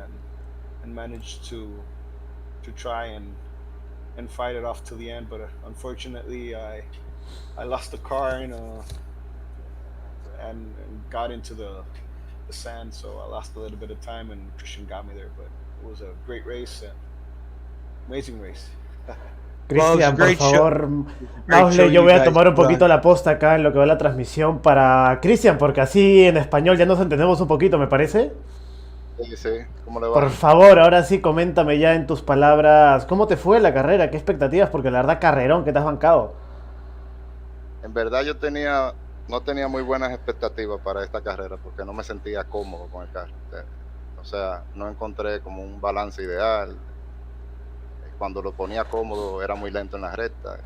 and managed to try and fight it off to the end. But unfortunately, I lost the car, and got into the sand, so I lost a little bit of time, and Christian got me there. But it was a great race, and amazing race. Well, it was a Cristian, por great show. favor, Great show Mausley, yo you voy a guys tomar un put poquito on. la posta acá en lo que va la transmisión para Cristian, porque así en español ya nos entendemos un poquito, me parece. Sí, sí, ¿cómo le Por va? favor, ahora sí, coméntame ya en tus palabras, ¿cómo te fue la carrera? ¿Qué expectativas? Porque la verdad, carrerón que te has bancado. En verdad no tenía muy buenas expectativas para esta carrera porque no me sentía cómodo con el carro. O sea, no encontré como un balance ideal. Cuando lo ponía cómodo era muy lento en la recta.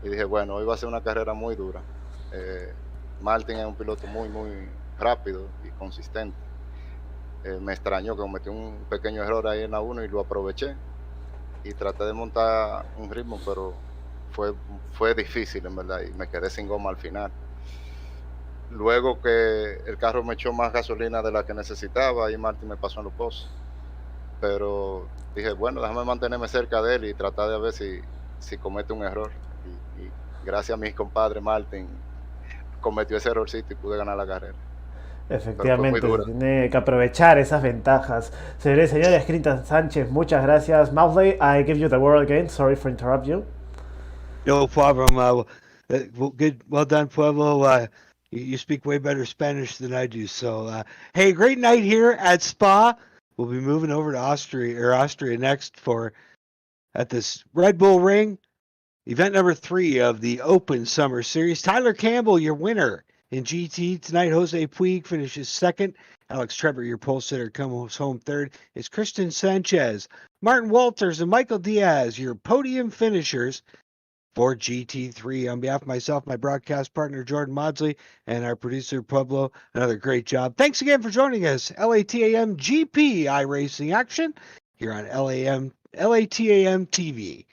Y dije, bueno, hoy va a ser una carrera muy dura. Martin es un piloto muy, muy rápido y consistente. Me extrañó que cometí un pequeño error ahí en la 1 y lo aproveché. Y traté de montar un ritmo, pero fue difícil en verdad y me quedé sin goma al final. Luego que el carro me echó más gasolina de la que necesitaba y Martin me pasó en los posts. Pero dije, bueno, déjame mantenerme cerca de él y tratar de ver si comete un error. Y gracias a mis compadres, Martin cometió ese errorcito y pude ganar la carrera. Pero fue muy Efectivamente, se dura. tiene que aprovechar esas ventajas. Señores, señores, Cristian Sánchez, muchas gracias. Mausley, I give you the word again. Sorry for interrupt you. No problem. Well done, Pueblo. You speak way better Spanish than I do. So, hey, great night here at Spa. We'll be moving over to Austria next at this Red Bull Ring, event number 3 of the Open Summer Series. Tyler Campbell, your winner in GT tonight. Jose Puig finishes second. Alex Trevor, your pole sitter, comes home third. It's Christian Sanchez, Martin Walters, and Michael Diaz, your podium finishers for GT3. On behalf of myself, my broadcast partner, Jordan Maudsley, and our producer, Pueblo, another great job. Thanks again for joining us. LATAM GP iRacing action here on LATAM TV.